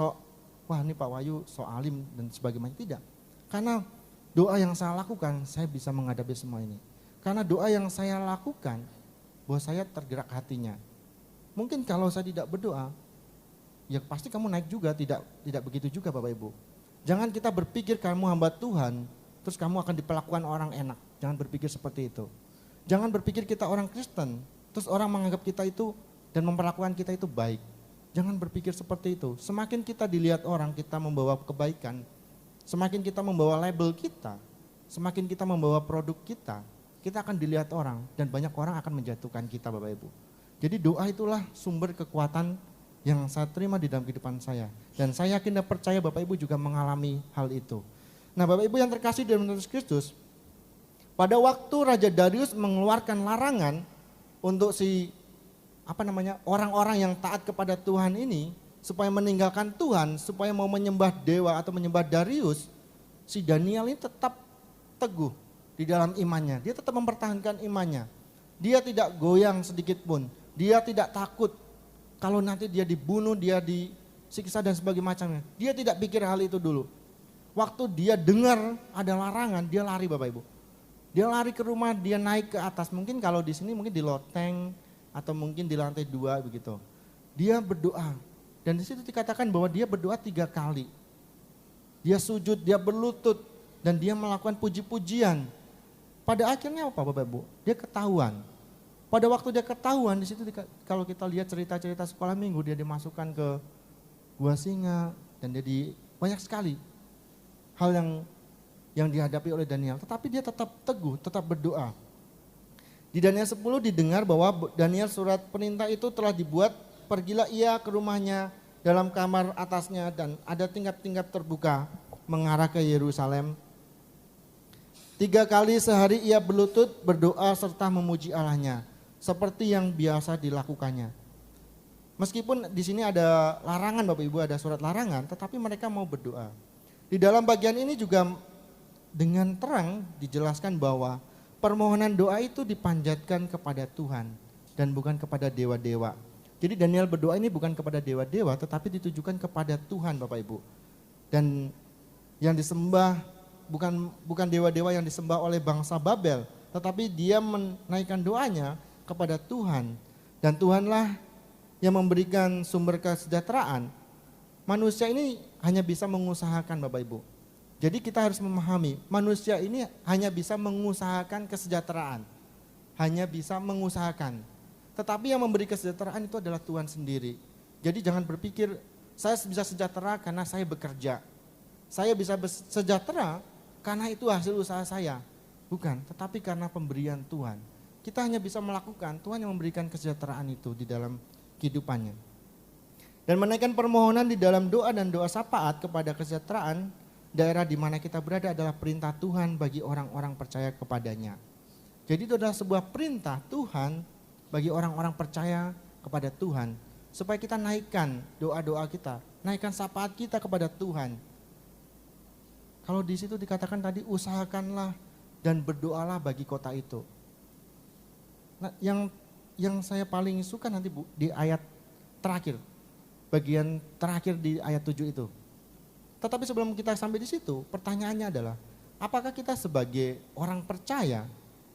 wah ini Pak Wahyu so alim dan sebagainya, tidak. Karena doa yang saya lakukan, saya bisa menghadapi semua ini. Karena doa yang saya lakukan, bahwa saya tergerak hatinya. Mungkin kalau saya tidak berdoa, ya pasti kamu naik juga, tidak begitu juga Bapak Ibu. Jangan kita berpikir kamu hamba Tuhan, terus kamu akan diperlakukan orang enak. Jangan berpikir seperti itu. Jangan berpikir kita orang Kristen, terus orang menganggap kita itu dan memperlakukan kita itu baik. Jangan berpikir seperti itu. Semakin kita dilihat orang, kita membawa kebaikan, semakin kita membawa label kita, semakin kita membawa produk kita akan dilihat orang dan banyak orang akan menjatuhkan kita Bapak Ibu. Jadi doa itulah sumber kekuatan yang saya terima di dalam kehidupan saya. Dan saya yakin dan percaya Bapak Ibu juga mengalami hal itu. Nah Bapak Ibu yang terkasih dalam Yesus Kristus, pada waktu Raja Darius mengeluarkan larangan untuk orang-orang yang taat kepada Tuhan ini, supaya meninggalkan Tuhan, supaya mau menyembah dewa atau menyembah Darius, si Daniel ini tetap teguh di dalam imannya. Dia tetap mempertahankan imannya. Dia tidak goyang sedikit pun. Dia tidak takut kalau nanti dia dibunuh, dia disiksa dan sebagainya. Dia tidak pikir hal itu dulu. Waktu dia dengar ada larangan, dia lari Bapak Ibu. Dia lari ke rumah, dia naik ke atas. Mungkin kalau di sini mungkin di loteng atau mungkin di lantai 2 begitu. Dia berdoa. Dan di situ dikatakan bahwa dia berdoa 3 kali. Dia sujud, dia berlutut, dan dia melakukan puji-pujian. Pada akhirnya apa Bapak Ibu? Dia ketahuan. Pada waktu dia ketahuan, di situ kalau kita lihat cerita-cerita sekolah minggu, dia dimasukkan ke gua singa, dan banyak sekali hal yang dihadapi oleh Daniel. Tetapi dia tetap teguh, tetap berdoa. Di Daniel 10 didengar bahwa Daniel surat perintah itu telah dibuat, pergilah ia ke rumahnya dalam kamar atasnya dan ada tingkap-tingkap terbuka mengarah ke Yerusalem. 3 kali sehari ia berlutut, berdoa serta memuji Allahnya, seperti yang biasa dilakukannya. Meskipun di sini ada larangan Bapak Ibu, ada surat larangan, tetapi mereka mau berdoa. Di dalam bagian ini juga dengan terang dijelaskan bahwa permohonan doa itu dipanjatkan kepada Tuhan dan bukan kepada dewa-dewa. Jadi Daniel berdoa ini bukan kepada dewa-dewa, tetapi ditujukan kepada Tuhan Bapak Ibu. Dan yang disembah bukan dewa-dewa yang disembah oleh bangsa Babel, tetapi dia menaikkan doanya kepada Tuhan. Dan Tuhanlah yang memberikan sumber kesejahteraan. Manusia ini hanya bisa mengusahakan Bapak Ibu. Jadi kita harus memahami, manusia ini hanya bisa mengusahakan kesejahteraan. Hanya bisa mengusahakan. Tetapi yang memberi kesejahteraan itu adalah Tuhan sendiri. Jadi jangan berpikir, saya bisa sejahtera karena saya bekerja. Saya bisa sejahtera karena itu hasil usaha saya. Bukan, tetapi karena pemberian Tuhan. Kita hanya bisa melakukan, Tuhan yang memberikan kesejahteraan itu di dalam kehidupannya. Dan menaikkan permohonan di dalam doa dan doa syafaat kepada kesejahteraan daerah di mana kita berada adalah perintah Tuhan bagi orang-orang percaya kepadanya. Jadi itu adalah sebuah perintah Tuhan bagi orang-orang percaya kepada Tuhan. Supaya kita naikkan doa-doa kita, naikkan syafaat kita kepada Tuhan. Kalau di situ dikatakan tadi usahakanlah dan berdoalah bagi kota itu. Nah, yang saya paling suka nanti Bu di ayat terakhir, bagian terakhir di ayat 7 itu. Tetapi sebelum kita sampai di situ, pertanyaannya adalah, apakah kita sebagai orang percaya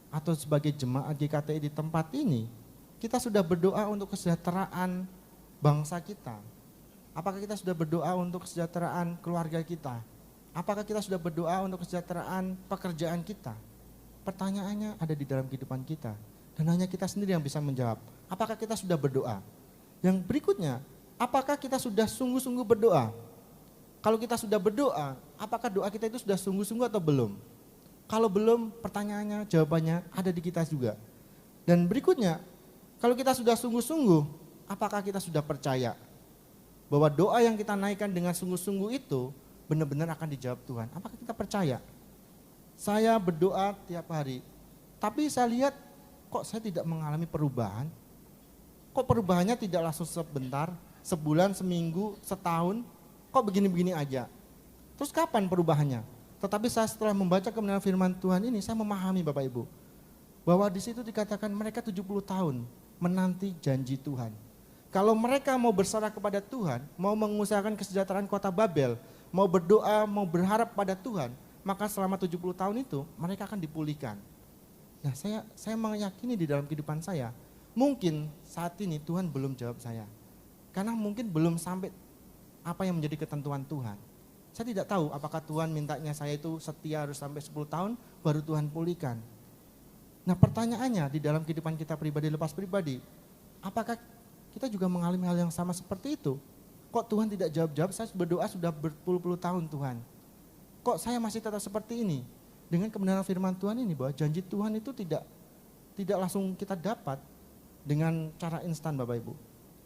atau sebagai jemaat GKTI di tempat ini, kita sudah berdoa untuk kesejahteraan bangsa kita? Apakah kita sudah berdoa untuk kesejahteraan keluarga kita? Apakah kita sudah berdoa untuk kesejahteraan pekerjaan kita? Pertanyaannya ada di dalam kehidupan kita. Dan hanya kita sendiri yang bisa menjawab. Apakah kita sudah berdoa? Yang berikutnya, apakah kita sudah sungguh-sungguh berdoa? Kalau kita sudah berdoa, apakah doa kita itu sudah sungguh-sungguh atau belum? Kalau belum, pertanyaannya, jawabannya ada di kita juga. Dan berikutnya, kalau kita sudah sungguh-sungguh, apakah kita sudah percaya bahwa doa yang kita naikkan dengan sungguh-sungguh itu benar-benar akan dijawab Tuhan? Apakah kita percaya? Saya berdoa tiap hari, tapi saya lihat kok saya tidak mengalami perubahan? Kok perubahannya tidak langsung sebentar, sebulan, seminggu, setahun? Kok begini-begini aja? Terus kapan perubahannya? Tetapi saya setelah membaca kebenaran firman Tuhan ini, saya memahami Bapak Ibu, bahwa di situ dikatakan mereka 70 tahun menanti janji Tuhan. Kalau mereka mau berserah kepada Tuhan, mau mengusahakan kesejahteraan kota Babel, mau berdoa, mau berharap pada Tuhan, maka selama 70 tahun itu mereka akan dipulihkan. Nah, saya meyakini di dalam kehidupan saya, mungkin saat ini Tuhan belum jawab saya. Karena mungkin belum sampai apa yang menjadi ketentuan Tuhan. Saya tidak tahu apakah Tuhan mintanya saya itu setia harus sampai 10 tahun baru Tuhan pulihkan. Nah, pertanyaannya di dalam kehidupan kita pribadi lepas pribadi, apakah kita juga mengalami hal yang sama seperti itu? Kok Tuhan tidak jawab-jawab? Saya berdoa sudah berpuluh-puluh tahun Tuhan. Kok saya masih tetap seperti ini? Dengan kebenaran firman Tuhan ini bahwa janji Tuhan itu tidak langsung kita dapat dengan cara instan Bapak Ibu.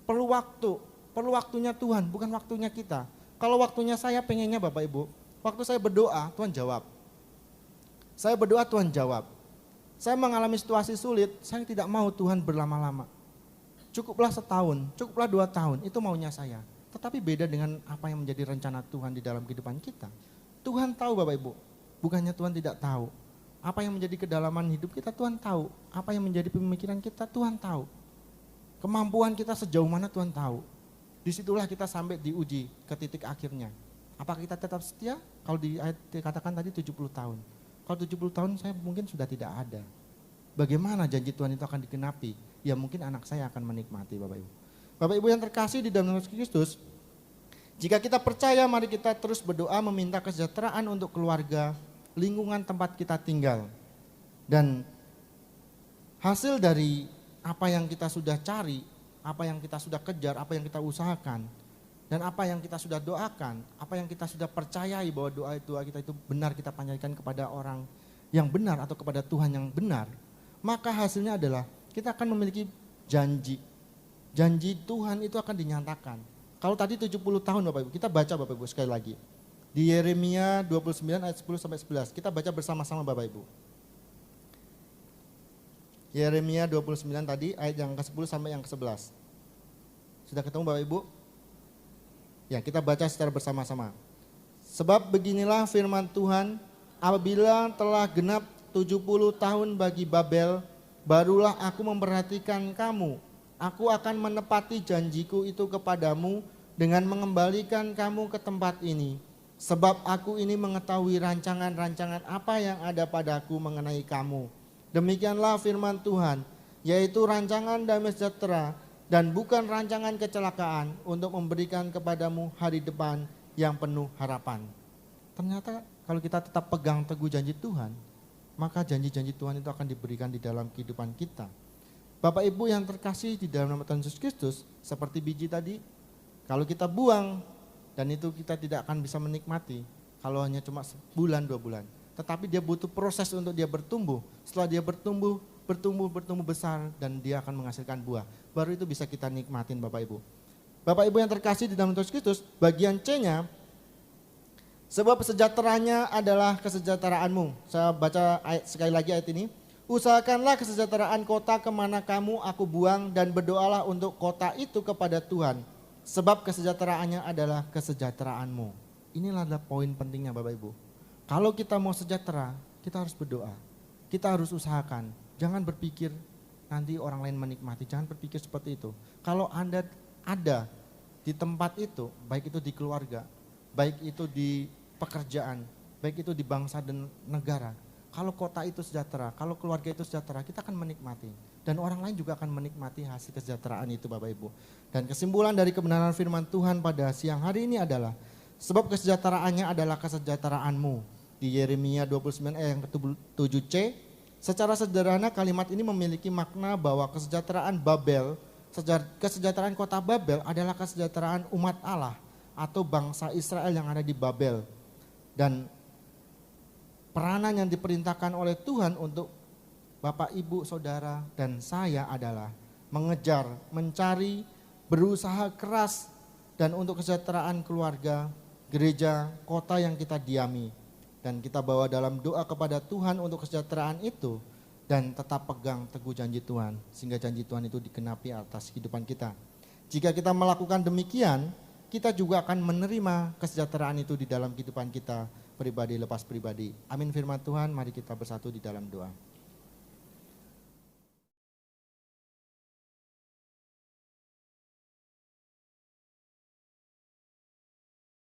Perlu waktunya Tuhan, bukan waktunya kita. Kalau waktunya saya pengennya Bapak Ibu, waktu saya berdoa Tuhan jawab. Saya berdoa Tuhan jawab. Saya mengalami situasi sulit, saya tidak mau Tuhan berlama-lama. Cukuplah setahun, cukuplah 2 tahun, itu maunya saya. Tetapi beda dengan apa yang menjadi rencana Tuhan di dalam kehidupan kita. Tuhan tahu Bapak Ibu, bukannya Tuhan tidak tahu. Apa yang menjadi kedalaman hidup kita Tuhan tahu. Apa yang menjadi pemikiran kita Tuhan tahu. Kemampuan kita sejauh mana Tuhan tahu. Disitulah kita sampai diuji ke titik akhirnya. Apakah kita tetap setia? Kalau di ayat dikatakan tadi 70 tahun. Kalau 70 tahun saya mungkin sudah tidak ada. Bagaimana janji Tuhan itu akan dikenapi? Ya mungkin anak saya akan menikmati Bapak Ibu. Bapak Ibu yang terkasih di dalam Yesus Kristus, jika kita percaya mari kita terus berdoa meminta kesejahteraan untuk keluarga, lingkungan tempat kita tinggal. Dan hasil dari apa yang kita sudah cari, apa yang kita sudah kejar, apa yang kita usahakan, dan apa yang kita sudah doakan, apa yang kita sudah percayai bahwa doa kita itu benar kita panjatkan kepada orang yang benar atau kepada Tuhan yang benar, maka hasilnya adalah kita akan memiliki janji. Janji Tuhan itu akan dinyatakan. Kalau tadi 70 tahun Bapak Ibu, kita baca Bapak Ibu sekali lagi. Di Yeremia 29 ayat 10 sampai 11, kita baca bersama-sama Bapak Ibu. Yeremia 29 tadi ayat yang ke-10 sampai yang ke-11. Sudah ketemu Bapak Ibu? Ya, kita baca secara bersama-sama. Sebab beginilah firman Tuhan, apabila telah genap 70 tahun bagi Babel, barulah aku memperhatikan kamu. Aku akan menepati janjiku itu kepadamu dengan mengembalikan kamu ke tempat ini. Sebab aku ini mengetahui rancangan-rancangan apa yang ada padaku mengenai kamu. Demikianlah firman Tuhan, yaitu rancangan damai sejahtera dan bukan rancangan kecelakaan untuk memberikan kepadamu hari depan yang penuh harapan. Ternyata kalau kita tetap pegang teguh janji Tuhan, maka janji-janji Tuhan itu akan diberikan di dalam kehidupan kita. Bapak Ibu yang terkasih di dalam nama Tuhan Yesus Kristus, seperti biji tadi, kalau kita buang dan itu kita tidak akan bisa menikmati kalau hanya cuma sebulan 2 bulan. Tetapi dia butuh proses untuk dia bertumbuh. Setelah dia bertumbuh besar dan dia akan menghasilkan buah. Baru itu bisa kita nikmatin Bapak Ibu. Bapak Ibu yang terkasih di dalam Tuhan Yesus Kristus, bagian C-nya, sebab sejahteranya adalah kesejahteraanmu. Saya baca sekali lagi ayat ini. Usahakanlah kesejahteraan kota kemana kamu aku buang dan berdoalah untuk kota itu kepada Tuhan. Sebab kesejahteraannya adalah kesejahteraanmu. Inilah poin pentingnya Bapak Ibu. Kalau kita mau sejahtera, kita harus berdoa. Kita harus usahakan. Jangan berpikir nanti orang lain menikmati. Jangan berpikir seperti itu. Kalau Anda ada di tempat itu, baik itu di keluarga, baik itu di pekerjaan, baik itu di bangsa dan negara. Kalau kota itu sejahtera, kalau keluarga itu sejahtera, kita akan menikmati. Dan orang lain juga akan menikmati hasil kesejahteraan itu Bapak Ibu. Dan kesimpulan dari kebenaran firman Tuhan pada siang hari ini adalah, sebab kesejahteraannya adalah kesejahteraanmu. Di Yeremia 29 ayat yang ke-7c, secara sederhana kalimat ini memiliki makna bahwa kesejahteraan Babel, kesejahteraan kota Babel adalah kesejahteraan umat Allah atau bangsa Israel yang ada di Babel. Dan peranan yang diperintahkan oleh Tuhan untuk Bapak, Ibu, Saudara, dan saya adalah mengejar, mencari, berusaha keras, dan untuk kesejahteraan keluarga, gereja, kota yang kita diami. Dan kita bawa dalam doa kepada Tuhan untuk kesejahteraan itu, dan tetap pegang teguh janji Tuhan, sehingga janji Tuhan itu dikenapi atas kehidupan kita. Jika kita melakukan demikian, kita juga akan menerima kesejahteraan itu di dalam kehidupan kita pribadi lepas pribadi. Amin firman Tuhan, mari kita bersatu di dalam doa.